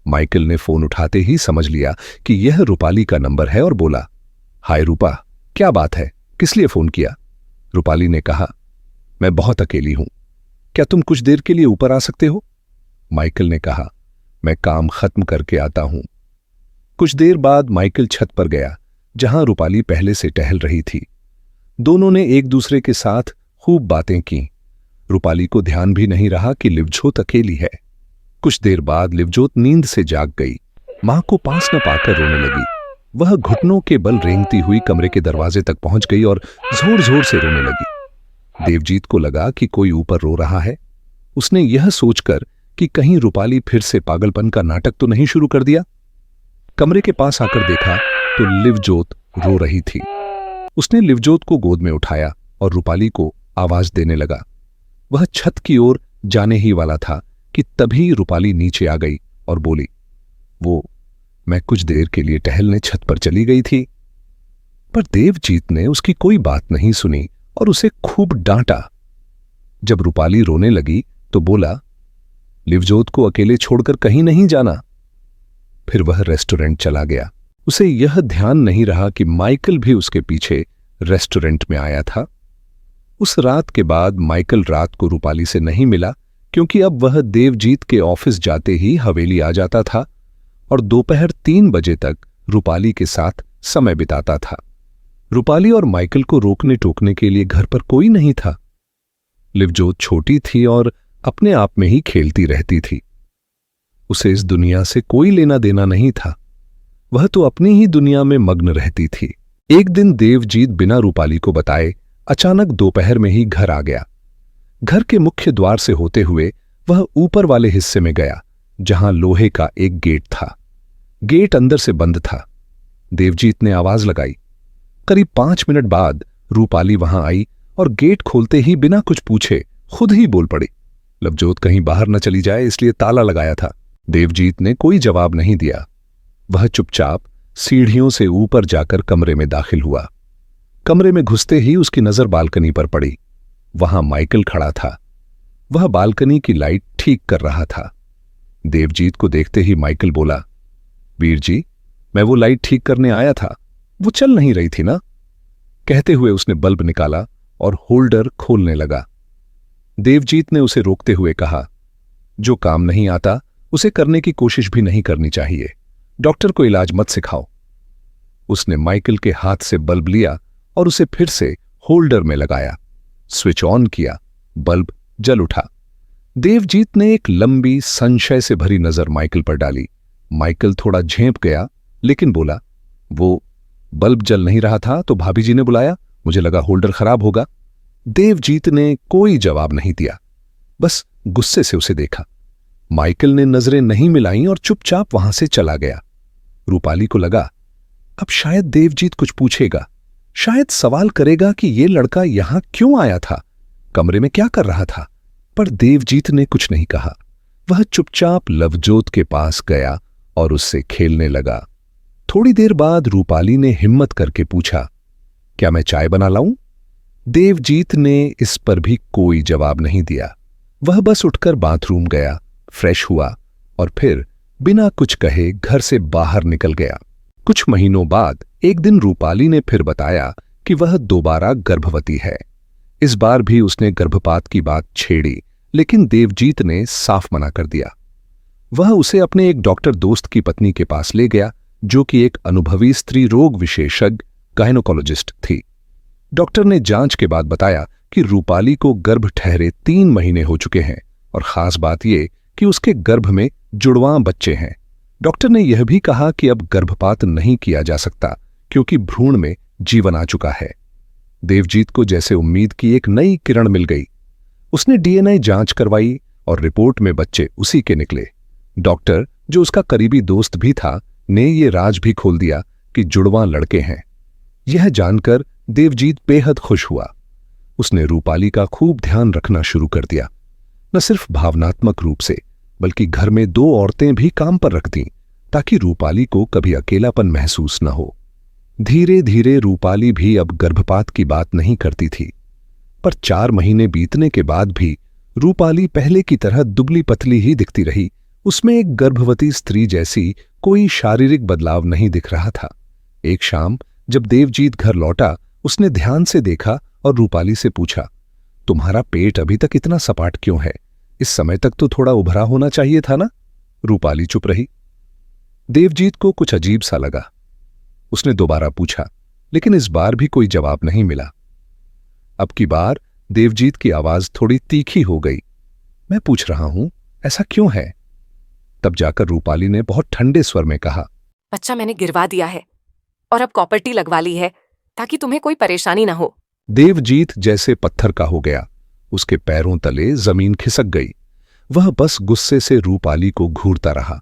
S1: माइकल ने फोन उठाते ही समझ लिया कि यह रूपाली का नंबर है और बोला, हाय रूपा, क्या बात है, किस लिए फोन किया? रूपाली ने कहा, मैं बहुत अकेली हूं, क्या तुम कुछ देर के लिए ऊपर आ सकते हो? माइकल ने कहा, मैं काम खत्म करके आता हूं। कुछ देर बाद माइकल छत पर गया जहां रूपाली पहले से टहल रही थी। दोनों ने एक दूसरे के साथ खूब बातें की। रूपाली को ध्यान भी नहीं रहा कि लिवजोत अकेली है। कुछ देर बाद लिवजोत नींद से जाग गई। मां को पास न पाकर रोने लगी। वह घुटनों के बल रेंगती हुई कमरे के दरवाजे तक पहुंच गई और जोर जोर से रोने लगी। देवजीत को लगा कि कोई ऊपर रो रहा है। उसने यह सोचकर कि कहीं रूपाली फिर से पागलपन का नाटक तो नहीं शुरू कर दिया। कमरे के पास आकर देखा तो लिवजोत रो रही थी। उसने लिवजोत को गोद में उठाया और रूपाली को आवाज देने लगा। वह छत की ओर जाने ही वाला था कि तभी रूपाली नीचे आ गई और बोली, मैं कुछ देर के लिए टहलने छत पर चली गई थी। पर देवजीत ने उसकी कोई बात नहीं सुनी और उसे खूब डांटा। जब रूपाली रोने लगी तो बोला, लिवजोत को अकेले छोड़कर कहीं नहीं जाना। फिर वह रेस्टोरेंट चला गया। उसे यह ध्यान नहीं रहा कि माइकल भी उसके पीछे रेस्टोरेंट में आया था। उस रात के बाद माइकल रात को रूपाली से नहीं मिला, क्योंकि अब वह देवजीत के ऑफिस जाते ही हवेली आ जाता था और दोपहर 3 बजे तक रूपाली के साथ समय बिताता था। रूपाली और माइकल को रोकने टोकने के लिए घर पर कोई नहीं था। लिवजोत छोटी थी और अपने आप में ही खेलती रहती थी। उसे इस दुनिया से कोई लेना देना नहीं था। वह तो अपनी ही दुनिया में मग्न रहती थी। एक दिन देवजीत बिना रूपाली को बताए अचानक दोपहर में ही घर आ गया। घर के मुख्य द्वार से होते हुए वह ऊपर वाले हिस्से में गया जहां लोहे का एक गेट था। गेट अंदर से बंद था। देवजीत ने आवाज लगाई। करीब 5 मिनट बाद रूपाली वहां आई और गेट खोलते ही बिना कुछ पूछे खुद ही बोल पड़ी। लवजोत कहीं बाहर न चली जाए इसलिए ताला लगाया था। देवजीत ने कोई जवाब नहीं दिया। वह चुपचाप सीढ़ियों से ऊपर जाकर कमरे में दाखिल हुआ। कमरे में घुसते ही उसकी नजर बालकनी पर पड़ी। वहां माइकल खड़ा था। वह बालकनी की लाइट ठीक कर रहा था। देवजीत को देखते ही माइकल बोला, वीर जी, मैं वो लाइट ठीक करने आया था, वो चल नहीं रही थी ना। कहते हुए उसने बल्ब निकाला और होल्डर खोलने लगा। देवजीत ने उसे रोकते हुए कहा, जो काम नहीं आता उसे करने की कोशिश भी नहीं करनी चाहिए। डॉक्टर को इलाज मत सिखाओ। उसने माइकल के हाथ से बल्ब लिया और उसे फिर से होल्डर में लगाया। स्विच ऑन किया, बल्ब जल उठा। देवजीत ने एक लंबी संशय से भरी नजर माइकल पर डाली। माइकल थोड़ा झेंप गया लेकिन बोला, वो बल्ब जल नहीं रहा था तो भाभी जी ने बुलाया, मुझे लगा होल्डर खराब होगा। देवजीत ने कोई जवाब नहीं दिया, बस गुस्से से उसे देखा। माइकल ने नजरें नहीं मिलाईं और चुपचाप वहां से चला गया। रूपाली को लगा, अब शायद देवजीत कुछ पूछेगा, शायद सवाल करेगा कि ये लड़का यहां क्यों आया था, कमरे में क्या कर रहा था। पर देवजीत ने कुछ नहीं कहा। वह चुपचाप लवजोत के पास गया और उससे खेलने लगा। थोड़ी देर बाद रूपाली ने हिम्मत करके पूछा, क्या मैं चाय बना लाऊं? देवजीत ने इस पर भी कोई जवाब नहीं दिया। वह बस उठकर बाथरूम गया, फ्रेश हुआ और फिर बिना कुछ कहे घर से बाहर निकल गया। कुछ महीनों बाद एक दिन रूपाली ने फिर बताया कि वह दोबारा गर्भवती है। इस बार भी उसने गर्भपात की बात छेड़ी, लेकिन देवजीत ने साफ मना कर दिया। वह उसे अपने एक डॉक्टर दोस्त की पत्नी के पास ले गया, जो कि एक अनुभवी स्त्री रोग विशेषज्ञ गायनोकोलॉजिस्ट थी। डॉक्टर ने जांच के बाद बताया कि रूपाली को गर्भ ठहरे 3 महीने हो चुके हैं और खास बात यह कि उसके गर्भ में जुड़वां बच्चे हैं। डॉक्टर ने यह भी कहा कि अब गर्भपात नहीं किया जा सकता क्योंकि भ्रूण में जीवन आ चुका है। देवजीत को जैसे उम्मीद की एक नई किरण मिल गई। उसने डीएनए जांच करवाई और रिपोर्ट में बच्चे उसी के निकले। डॉक्टर, जो उसका करीबी दोस्त भी था, ने ये राज भी खोल दिया कि जुड़वां लड़के हैं। यह जानकर देवजीत बेहद खुश हुआ। उसने रूपाली का खूब ध्यान रखना शुरू कर दिया। न सिर्फ भावनात्मक रूप से, बल्कि घर में 2 औरतें भी काम पर रख दीं ताकि रूपाली को कभी अकेलापन महसूस न हो। धीरे धीरे रूपाली भी अब गर्भपात की बात नहीं करती थी। पर 4 महीने बीतने के बाद भी रूपाली पहले की तरह दुबली पतली ही दिखती रही। उसमें एक गर्भवती स्त्री जैसी कोई शारीरिक बदलाव नहीं दिख रहा था। एक शाम जब देवजीत घर लौटा, उसने ध्यान से देखा और रूपाली से पूछा, तुम्हारा पेट अभी तक इतना सपाट क्यों है? इस समय तक तो थोड़ा उभरा होना चाहिए था ना? रूपाली चुप रही। देवजीत को कुछ अजीब सा लगा। उसने दोबारा पूछा, लेकिन इस बार भी कोई जवाब नहीं मिला। अब की बार देवजीत की आवाज थोड़ी तीखी हो गई। मैं पूछ रहा हूं, ऐसा क्यों है? तब जाकर रूपाली ने बहुत ठंडे स्वर में कहा,
S5: बच्चा मैंने गिरवा दिया है और अब कॉपर्टी लगवा ली है ताकि तुम्हें कोई परेशानी ना हो।
S1: देवजीत जैसे पत्थर का हो गया। उसके पैरों तले जमीन खिसक गई। वह बस गुस्से से रूपाली को घूरता रहा।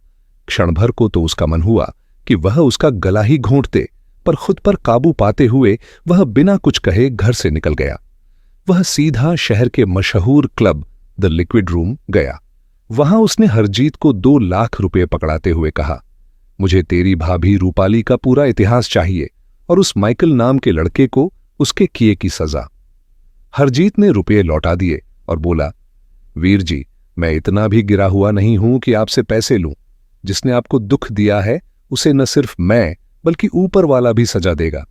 S1: क्षण भर को तो उसका मन हुआ कि वह उसका गला ही घोंट दे, पर खुद पर काबू पाते हुए वह बिना कुछ कहे घर से निकल गया। वह सीधा शहर के मशहूर क्लब द लिक्विड रूम गया। वहां उसने हरजीत को 2 लाख रुपए पकड़ाते हुए कहा, मुझे तेरी भाभी रूपाली का पूरा इतिहास चाहिए और उस माइकल नाम के लड़के को उसके किए की सजा। हरजीत ने रुपये लौटा दिए और बोला, वीर जी, मैं इतना भी गिरा हुआ नहीं हूं कि आपसे पैसे लूं। जिसने आपको दुख दिया है उसे न सिर्फ मैं बल्कि ऊपर वाला भी सजा देगा।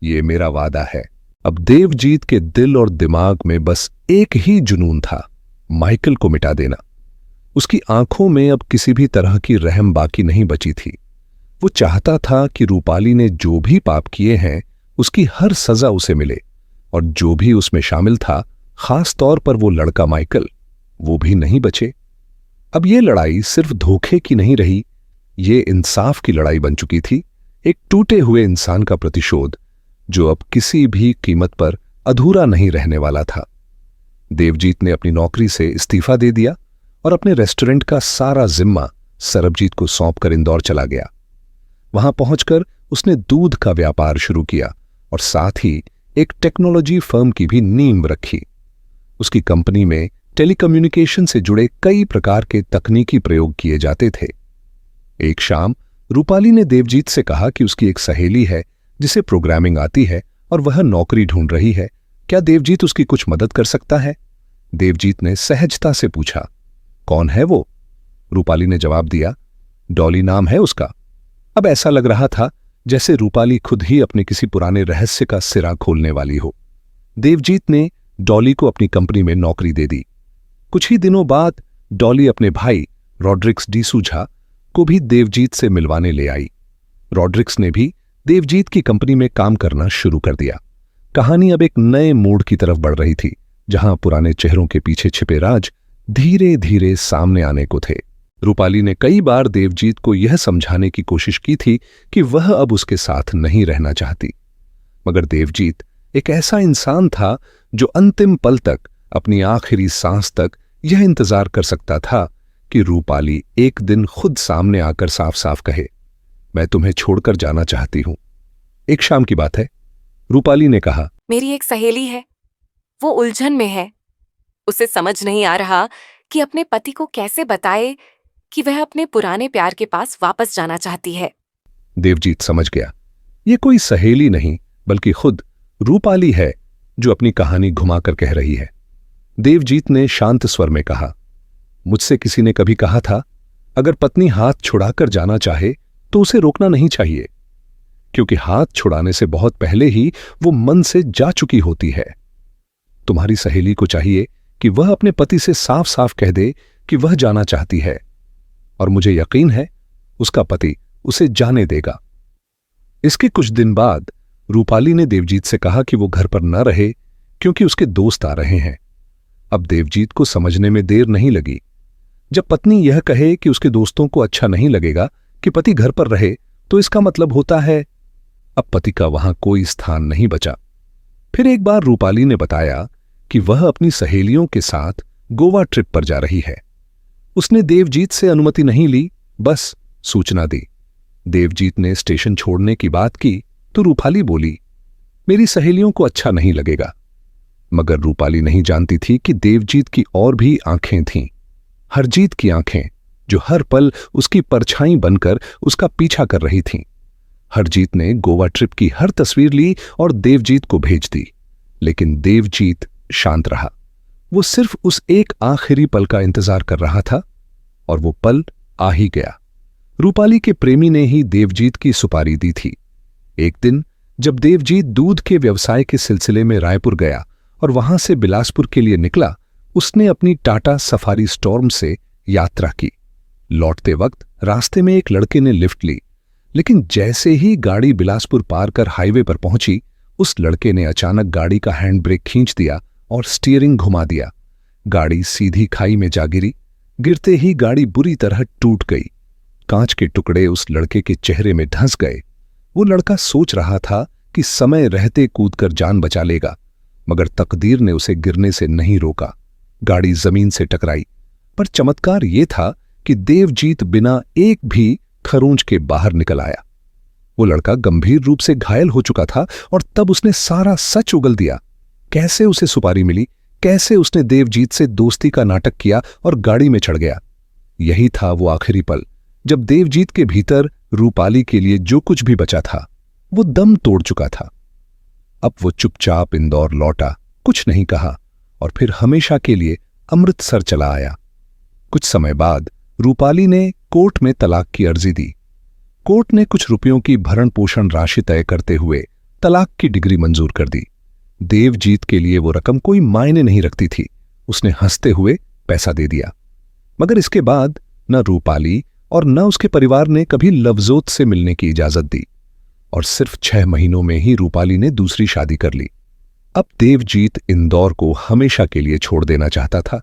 S1: ये मेरा वादा है। अब देवजीत के दिल और दिमाग में बस एक ही जुनून था, माइकल को मिटा देना। उसकी आंखों में अब किसी भी तरह की रहम बाकी नहीं बची थी। वो चाहता था कि रूपाली ने जो भी पाप किए हैं उसकी हर सजा उसे मिले, और जो भी उसमें शामिल था, खास तौर पर वो लड़का माइकल, वो भी नहीं बचे। अब ये लड़ाई सिर्फ धोखे की नहीं रही, ये इंसाफ की लड़ाई बन चुकी थी। एक टूटे हुए इंसान का प्रतिशोध जो अब किसी भी कीमत पर अधूरा नहीं रहने वाला था। देवजीत ने अपनी नौकरी से इस्तीफा दे दिया और अपने रेस्टोरेंट का सारा जिम्मा सरबजीत को सौंपकर इंदौर चला गया। वहां पहुंचकर उसने दूध का व्यापार शुरू किया और साथ ही एक टेक्नोलॉजी फर्म की भी नींव रखी। उसकी कंपनी में टेलीकम्युनिकेशन से जुड़े कई प्रकार के तकनीकी प्रयोग किए जाते थे। एक शाम रूपाली ने देवजीत से कहा कि उसकी एक सहेली है जिसे प्रोग्रामिंग आती है और वह नौकरी ढूंढ रही है। क्या देवजीत उसकी कुछ मदद कर सकता है? देवजीत ने सहजता से पूछा। कौन है वो? रूपाली ने जवाब दिया, डॉली नाम है उसका। अब ऐसा लग रहा था जैसे रूपाली खुद ही अपने किसी पुराने रहस्य का सिरा खोलने वाली हो। देवजीत ने डॉली को अपनी कंपनी में नौकरी दे दी। कुछ ही दिनों बाद डॉली अपने भाई रॉड्रिक्स डिसूजा को भी देवजीत से मिलवाने ले आई। रॉड्रिक्स ने भी देवजीत की कंपनी में काम करना शुरू कर दिया। कहानी अब एक नए मोड़ की तरफ बढ़ रही थी, जहां पुराने चेहरों के पीछे छिपे राज धीरे धीरे सामने आने को थे। रूपाली ने कई बार देवजीत को यह समझाने की कोशिश की थी कि वह अब उसके साथ नहीं रहना चाहती, मगर देवजीत एक ऐसा इंसान था जो अंतिम पल तक, अपनी आखिरी सांस तक यह इंतजार कर सकता था कि रूपाली एक दिन खुद सामने आकर साफ साफ कहे, मैं तुम्हें छोड़कर जाना चाहती हूं। एक शाम की बात है। रूपाली ने कहा,
S5: मेरी एक सहेली है, वो उलझन में है। उसे समझ नहीं आ रहा कि अपने पति को कैसे बताए कि वह अपने पुराने प्यार के पास वापस जाना चाहती है।
S1: देवजीत समझ गया, ये कोई सहेली नहीं बल्कि खुद रूपाली है जो अपनी कहानी घुमाकर कह रही है। देवजीत ने शांत स्वर में कहा, मुझसे किसी ने कभी कहा था, अगर पत्नी हाथ छुड़ाकर जाना चाहे तो उसे रोकना नहीं चाहिए, क्योंकि हाथ छुड़ाने से बहुत पहले ही वो मन से जा चुकी होती है। तुम्हारी सहेली को चाहिए कि वह अपने पति से साफ साफ कह दे कि वह जाना चाहती है, और मुझे यकीन है उसका पति उसे जाने देगा। इसके कुछ दिन बाद रूपाली ने देवजीत से कहा कि वो घर पर न रहे क्योंकि उसके दोस्त आ रहे हैं। अब देवजीत को समझने में देर नहीं लगी। जब पत्नी यह कहे कि उसके दोस्तों को अच्छा नहीं लगेगा कि पति घर पर रहे, तो इसका मतलब होता है अब पति का वहां कोई स्थान नहीं बचा। फिर एक बार रूपाली ने बताया कि वह अपनी सहेलियों के साथ गोवा ट्रिप पर जा रही है। उसने देवजीत से अनुमति नहीं ली, बस सूचना दी। देवजीत ने स्टेशन छोड़ने की बात की तो रूपाली बोली, मेरी सहेलियों को अच्छा नहीं लगेगा। मगर रूपाली नहीं जानती थी कि देवजीत की और भी आंखें थीं, हरजीत की आंखें, जो हर पल उसकी परछाई बनकर उसका पीछा कर रही थीं। हरजीत ने गोवा ट्रिप की हर तस्वीर ली और देवजीत को भेज दी, लेकिन देवजीत शांत रहा। वो सिर्फ उस एक आखिरी पल का इंतजार कर रहा था, और वो पल आ ही गया। रूपाली के प्रेमी ने ही देवजीत की सुपारी दी थी। एक दिन जब देवजीत दूध के व्यवसाय के सिलसिले में रायपुर गया और वहां से बिलासपुर के लिए निकला, उसने अपनी टाटा सफारी स्टॉर्म से यात्रा की। लौटते वक्त रास्ते में एक लड़के ने लिफ्ट ली, लेकिन जैसे ही गाड़ी बिलासपुर पार कर हाईवे पर पहुंची, उस लड़के ने अचानक गाड़ी का हैंड ब्रेक खींच दिया और स्टीयरिंग घुमा दिया। गाड़ी सीधी खाई में जा गिरी। गिरते ही गाड़ी बुरी तरह टूट गई। कांच के टुकड़े उस लड़के के चेहरे में धंस गए। वो लड़का सोच रहा था कि समय रहते कूदकर जान बचा लेगा, मगर तकदीर ने उसे गिरने से नहीं रोका। गाड़ी जमीन से टकराई, पर चमत्कार ये था कि देवजीत बिना एक भी खरोंच के बाहर निकल आया। वो लड़का गंभीर रूप से घायल हो चुका था और तब उसने सारा सच उगल दिया। कैसे उसे सुपारी मिली, कैसे उसने देवजीत से दोस्ती का नाटक किया और गाड़ी में चढ़ गया। यही था वो आखिरी पल जब देवजीत के भीतर रूपाली के लिए जो कुछ भी बचा था वो दम तोड़ चुका था। अब वो चुपचाप इंदौर लौटा, कुछ नहीं कहा, और फिर हमेशा के लिए अमृतसर चला आया। कुछ समय बाद रूपाली ने कोर्ट में तलाक की अर्जी दी। कोर्ट ने कुछ रुपयों की भरण पोषण राशि तय करते हुए तलाक की डिग्री मंजूर कर दी। देवजीत के लिए वो रकम कोई मायने नहीं रखती थी। उसने हंसते हुए पैसा दे दिया। मगर इसके बाद न रूपाली और न उसके परिवार ने कभी लवजोत से मिलने की इजाजत दी, और सिर्फ 6 महीनों में ही रूपाली ने दूसरी शादी कर ली। अब देवजीत इंदौर को हमेशा के लिए छोड़ देना चाहता था,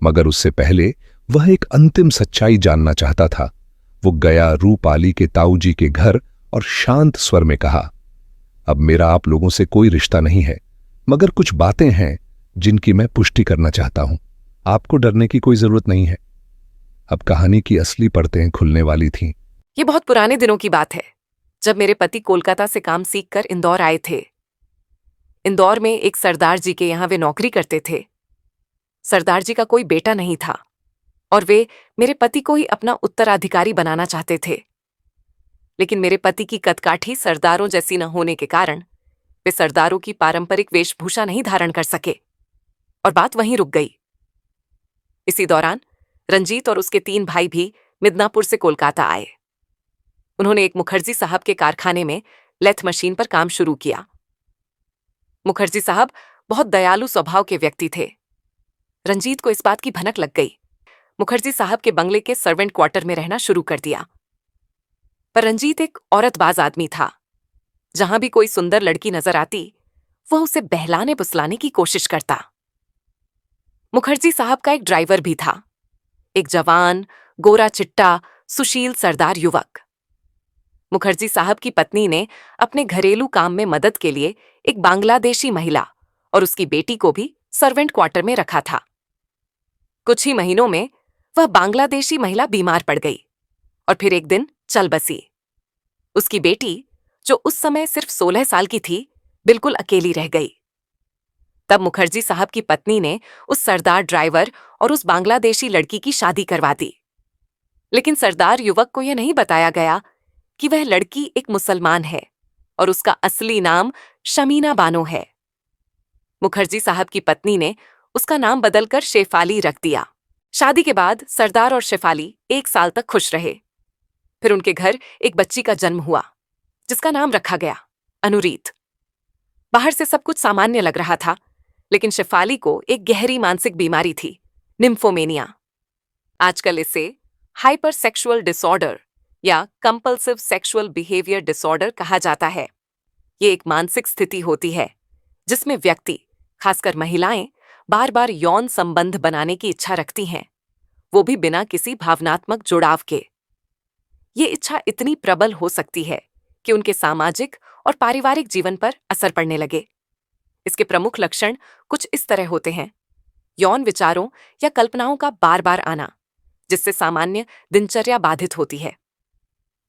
S1: मगर उससे पहले वह एक अंतिम सच्चाई जानना चाहता था। वो गया रूपाली के ताऊजी के घर और शांत स्वर में कहा, अब मेरा आप लोगों से कोई रिश्ता नहीं है, मगर कुछ बातें हैं जिनकी मैं पुष्टि करना चाहता हूं। आपको डरने की कोई जरूरत नहीं है। अब कहानी की असली परतें खुलने वाली थीं।
S5: ये बहुत पुराने दिनों की बात है, जब मेरे पति कोलकाता से काम सीखकर इंदौर आए थे। इंदौर में एक सरदार जी के यहाँ वे नौकरी करते थे। सरदार जी का कोई बेटा नहीं था और वे मेरे पति को ही अपना उत्तराधिकारी बनाना चाहते थे। लेकिन मेरे पति की कदकाठी सरदारों जैसी न होने के कारण वे सरदारों की पारंपरिक वेशभूषा नहीं धारण कर सके और बात वहीं रुक गई। इसी दौरान रंजीत और उसके 3 भाई भी मिदनापुर से कोलकाता आए। उन्होंने एक मुखर्जी साहब के कारखाने में लेथ मशीन पर काम शुरू किया। मुखर्जी साहब बहुत दयालु स्वभाव के व्यक्ति थे। रंजीत को इस बात की भनक लग गई। मुखर्जी साहब के बंगले के सर्वेंट क्वार्टर में रहना शुरू कर दिया। पर रंजीत एक औरतबाज आदमी था। जहां भी कोई सुंदर लड़की नजर आती, वह उसे बहलाने फुसलाने की कोशिश करता। मुखर्जी साहब का एक ड्राइवर भी था, एक जवान, गोरा चिट्टा, सुशील सरदार युवक। मुखर्जी साहब की पत्नी ने अपने घरेलू काम में मदद के लिए एक बांग्लादेशी महिला और उसकी बेटी को भी सर्वेंट क्वार्टर में रखा था। कुछ ही महीनों में वह बांग्लादेशी महिला बीमार पड़ गई और फिर एक दिन चल बसी। उसकी बेटी, जो उस समय सिर्फ 16 साल की थी, बिल्कुल अकेली रह गई। तब मुखर्जी साहब की पत्नी ने उस सरदार ड्राइवर और उस बांग्लादेशी लड़की की शादी करवा दी। लेकिन सरदार युवक को यह नहीं बताया गया कि वह लड़की एक मुसलमान है और उसका असली नाम शमीना बानो है। मुखर्जी साहब की पत्नी ने उसका नाम बदलकर शेफाली रख दिया। शादी के बाद सरदार और शेफाली 1 साल तक खुश रहे। फिर उनके घर एक बच्ची का जन्म हुआ, जिसका नाम रखा गया अनुरीत। बाहर से सब कुछ सामान्य लग रहा था, लेकिन शेफाली को एक गहरी मानसिक बीमारी थी, निम्फोमेनिया। आजकल इसे हाइपर सेक्सुअल डिसऑर्डर या कंपल्सिव सेक्सुअल बिहेवियर डिसऑर्डर कहा जाता है। ये एक मानसिक स्थिति होती है जिसमें व्यक्ति, खासकर महिलाएं, बार बार यौन संबंध बनाने की इच्छा रखती हैं, वो भी बिना किसी भावनात्मक जुड़ाव के। ये इच्छा इतनी प्रबल हो सकती है कि उनके सामाजिक और पारिवारिक जीवन पर असर पड़ने लगे। इसके प्रमुख लक्षण कुछ इस तरह होते हैं: यौन विचारों या कल्पनाओं का बार बार आना, जिससे सामान्य दिनचर्या बाधित होती है।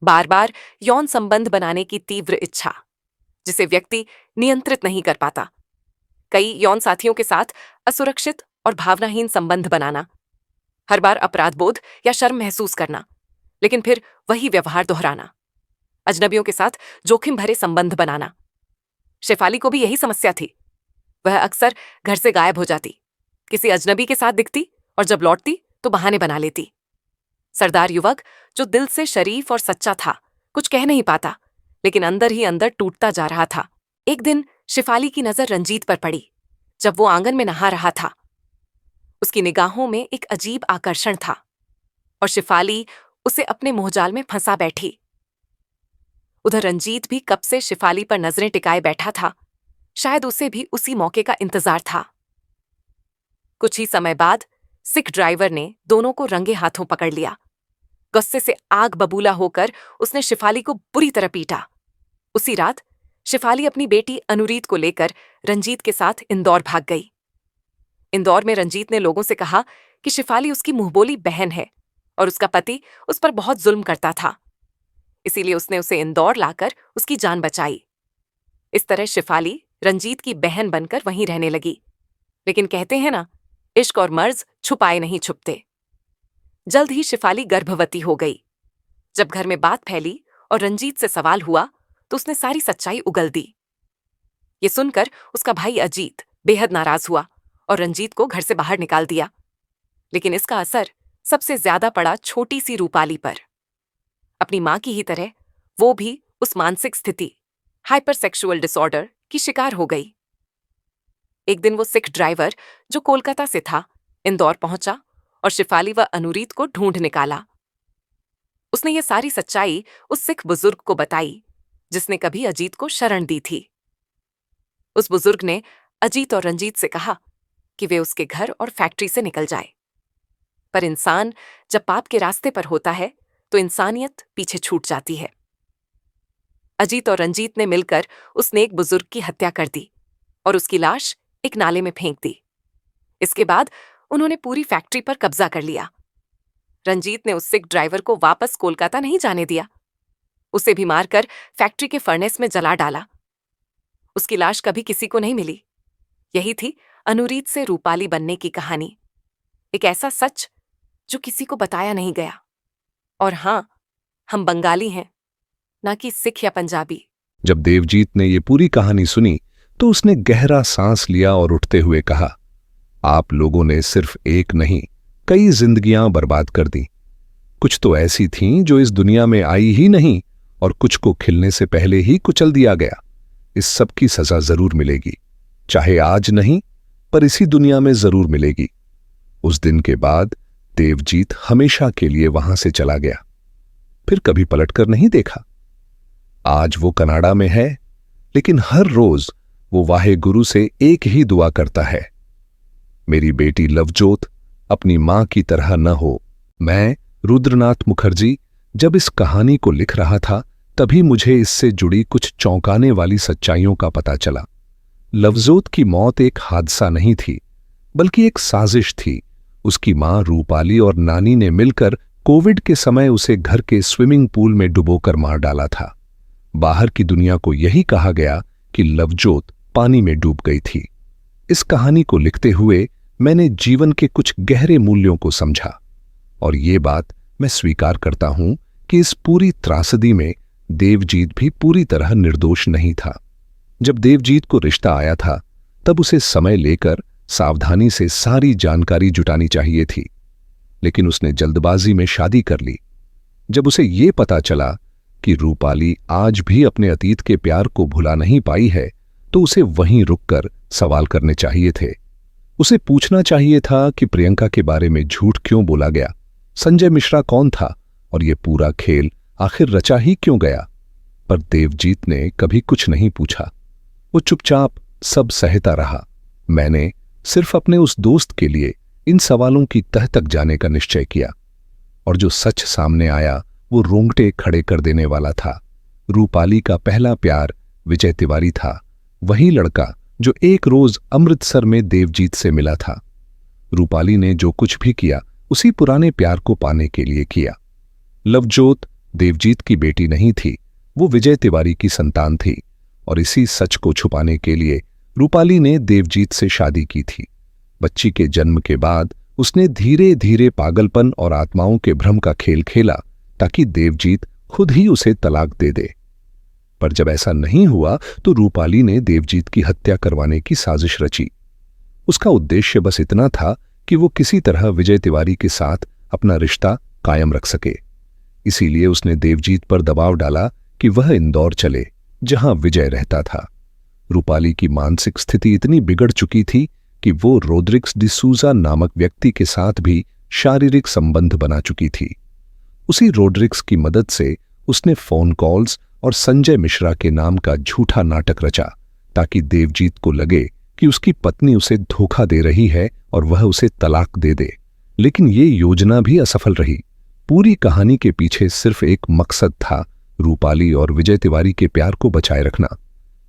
S5: बार बार यौन संबंध बनाने की तीव्र इच्छा, जिसे व्यक्ति नियंत्रित नहीं कर पाता। कई यौन साथियों के साथ असुरक्षित और भावनाहीन संबंध बनाना। हर बार अपराध बोध या शर्म महसूस करना, लेकिन फिर वही व्यवहार दोहराना। अजनबियों के साथ जोखिम भरे संबंध बनाना। शेफाली को भी यही समस्या थी। वह अक्सर घर से गायब हो जाती, किसी अजनबी के साथ दिखती और जब लौटती तो बहाने बना लेती। सरदार युवक, जो दिल से शरीफ और सच्चा था, कुछ कह नहीं पाता, लेकिन अंदर ही अंदर टूटता जा रहा था। एक दिन शेफाली की नजर रंजीत पर पड़ी, जब वो आंगन में नहा रहा था। उसकी निगाहों में एक अजीब आकर्षण था और शेफाली उसे अपने मोहजाल में फंसा बैठी। उधर रंजीत भी कब से शेफाली पर नजरें टिकाए बैठा था। शायद उसे भी उसी मौके का इंतजार था। कुछ ही समय बाद सिख ड्राइवर ने दोनों को रंगे हाथों पकड़ लिया। गुस्से से आग बबूला होकर उसने शेफाली को बुरी तरह पीटा। उसी रात शेफाली अपनी बेटी अनुरीत को लेकर रंजीत के साथ इंदौर भाग गई। इंदौर में रंजीत ने लोगों से कहा कि शेफाली उसकी मुंहबोली बहन है और उसका पति उस पर बहुत जुल्म करता था, इसीलिए उसने उसे इंदौर लाकर उसकी जान बचाई। इस तरह शेफाली रंजीत की बहन बनकर वहीं रहने लगी। लेकिन कहते हैं ना, इश्क और मर्ज छुपाए नहीं छुपते। जल्द ही शेफाली गर्भवती हो गई। जब घर में बात फैली और रंजीत से सवाल हुआ तो उसने सारी सच्चाई उगल दी। ये सुनकर उसका भाई अजीत बेहद नाराज हुआ और रंजीत को घर से बाहर निकाल दिया। लेकिन इसका असर सबसे ज्यादा पड़ा छोटी सी रूपाली पर। अपनी मां की ही तरह वो भी उस मानसिक स्थिति, हाइपर सेक्सुअल डिसऑर्डर, की शिकार हो गई। एक दिन वो सिख ड्राइवर, जो कोलकाता से था, इंदौर पहुंचा और शेफाली व अनुरीत को ढूंढ निकाला। उसने ये सारी सच्चाई उस सिख बुजुर्ग को बताई जिसने कभी अजीत को शरण दी थी। उस बुजुर्ग ने अजीत और रंजीत से कहा कि वे उसके घर और फैक्ट्री से निकल जाए। पर इंसान जब पाप के रास्ते पर होता है तो इंसानियत पीछे छूट जाती है। अजीत और रंजीत ने मिलकर उस नेक बुजुर्ग की हत्या कर दी और उसकी लाश एक नाले में फेंक दी। इसके बाद उन्होंने पूरी फैक्ट्री पर कब्जा कर लिया। रंजीत ने उस सिख ड्राइवर को वापस कोलकाता नहीं जाने दिया। उसे भी मारकर फैक्ट्री के फर्नेस में जला डाला। उसकी लाश कभी किसी को नहीं मिली। यही थी अनुरीत से रूपाली बनने की कहानी। एक ऐसा सच जो किसी को बताया नहीं गया। और हाँ, हम बंगाली हैं, ना कि सिख या पंजाबी।
S1: जब देवजीत ने ये पूरी कहानी सुनी तो उसने गहरा सांस लिया और उठते हुए कहा, आप लोगों ने सिर्फ एक नहीं, कई जिंदगियां बर्बाद कर दी। कुछ तो ऐसी थीं जो इस दुनिया में आई ही नहीं और कुछ को खिलने से पहले ही कुचल दिया गया। इस सब की सजा जरूर मिलेगी, चाहे आज नहीं पर इसी दुनिया में जरूर मिलेगी। उस दिन के बाद देवजीत हमेशा के लिए वहां से चला गया, फिर कभी पलटकर नहीं देखा। आज वो कनाडा में है, लेकिन हर रोज वो वाहे गुरु से एक ही दुआ करता है, मेरी बेटी लवजोत अपनी मां की तरह न हो। मैं रुद्रनाथ मुखर्जी जब इस कहानी को लिख रहा था तभी मुझे इससे जुड़ी कुछ चौंकाने वाली सच्चाइयों का पता चला। लवजोत की मौत एक हादसा नहीं थी, बल्कि एक साजिश थी। उसकी मां रूपाली और नानी ने मिलकर कोविड के समय उसे घर के स्विमिंग पूल में डुबोकर मार डाला था। बाहर की दुनिया को यही कहा गया कि लवजोत पानी में डूब गई थी। इस कहानी को लिखते हुए मैंने जीवन के कुछ गहरे मूल्यों को समझा, और ये बात मैं स्वीकार करता हूं कि इस पूरी त्रासदी में देवजीत भी पूरी तरह निर्दोष नहीं था। जब देवजीत को रिश्ता आया था तब उसे समय लेकर सावधानी से सारी जानकारी जुटानी चाहिए थी, लेकिन उसने जल्दबाजी में शादी कर ली। जब उसे ये पता चला कि रूपाली आज भी अपने अतीत के प्यार को भुला नहीं पाई है, तो उसे वहीं रुककर सवाल करने चाहिए थे। उसे पूछना चाहिए था कि प्रियंका के बारे में झूठ क्यों बोला गया, संजय मिश्रा कौन था और ये पूरा खेल आखिर रचा ही क्यों गया। पर देवजीत ने कभी कुछ नहीं पूछा, वो चुपचाप सब सहता रहा। मैंने सिर्फ अपने उस दोस्त के लिए इन सवालों की तह तक जाने का निश्चय किया, और जो सच सामने आया वो रोंगटे खड़े कर देने वाला था। रूपाली का पहला प्यार विजय तिवारी था, वही लड़का जो एक रोज अमृतसर में देवजीत से मिला था। रूपाली ने जो कुछ भी किया उसी पुराने प्यार को पाने के लिए किया। लवजोत देवजीत की बेटी नहीं थी, वो विजय तिवारी की संतान थी, और इसी सच को छुपाने के लिए रूपाली ने देवजीत से शादी की थी। बच्ची के जन्म के बाद उसने धीरे धीरे पागलपन और आत्माओं के भ्रम का खेल खेला ताकि देवजीत खुद ही उसे तलाक दे दे। पर जब ऐसा नहीं हुआ तो रूपाली ने देवजीत की हत्या करवाने की साजिश रची। उसका उद्देश्य बस इतना था कि वो किसी तरह विजय तिवारी के साथ अपना रिश्ता कायम रख सके। इसीलिए उसने देवजीत पर दबाव डाला कि वह इंदौर चले, जहां विजय रहता था। रूपाली की मानसिक स्थिति इतनी बिगड़ चुकी थी कि वो रोड्रिग्स डिसूजा नामक व्यक्ति के साथ भी शारीरिक संबंध बना चुकी थी। उसी रोड्रिग्स की मदद से उसने फोन कॉल्स और संजय मिश्रा के नाम का झूठा नाटक रचा ताकि देवजीत को लगे कि उसकी पत्नी उसे धोखा दे रही है और वह उसे तलाक दे दे। लेकिन ये योजना भी असफल रही। पूरी कहानी के पीछे सिर्फ एक मकसद था, रूपाली और विजय तिवारी के प्यार को बचाए रखना।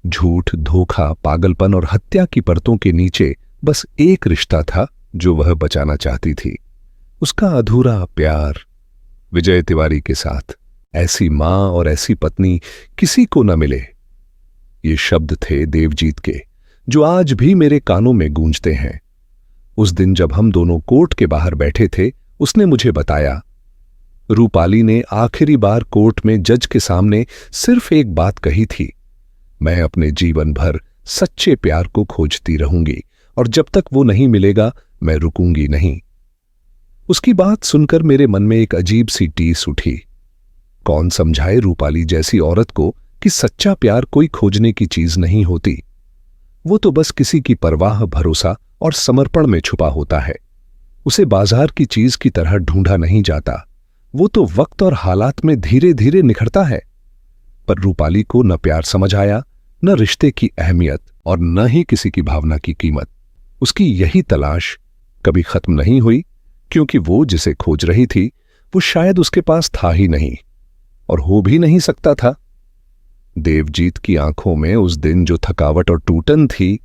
S1: झूठ, धोखा, पागलपन और हत्या की परतों के नीचे बस एक रिश्ता था जो वह बचाना चाहती थी, उसका अधूरा प्यार विजय तिवारी के साथ। ऐसी मां और ऐसी पत्नी किसी को न मिले। ये शब्द थे देवजीत के, जो आज भी मेरे कानों में गूंजते हैं। उस दिन जब हम दोनों कोर्ट के बाहर बैठे थे, उसने मुझे बताया, रूपाली ने आखिरी बार कोर्ट में जज के सामने सिर्फ एक बात कही थी, मैं अपने जीवन भर सच्चे प्यार को खोजती रहूंगी और जब तक वो नहीं मिलेगा मैं रुकूंगी नहीं। उसकी बात सुनकर मेरे मन में एक अजीब सी टीस उठी। कौन समझाए रूपाली जैसी औरत को कि सच्चा प्यार कोई खोजने की चीज नहीं होती, वो तो बस किसी की परवाह, भरोसा और समर्पण में छुपा होता है। उसे बाजार की चीज की तरह ढूंढा नहीं जाता, वो तो वक्त और हालात में धीरे धीरे निखरता है। पर रूपाली को न प्यार समझ आया, न रिश्ते की अहमियत और न ही किसी की भावना की कीमत। उसकी यही तलाश कभी खत्म नहीं हुई, क्योंकि वो जिसे खोज रही थी वो शायद उसके पास था ही नहीं और हो भी नहीं सकता था। देवजीत की आंखों में उस दिन जो थकावट और टूटन थी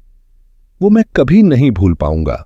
S1: वो मैं कभी नहीं भूल पाऊंगा।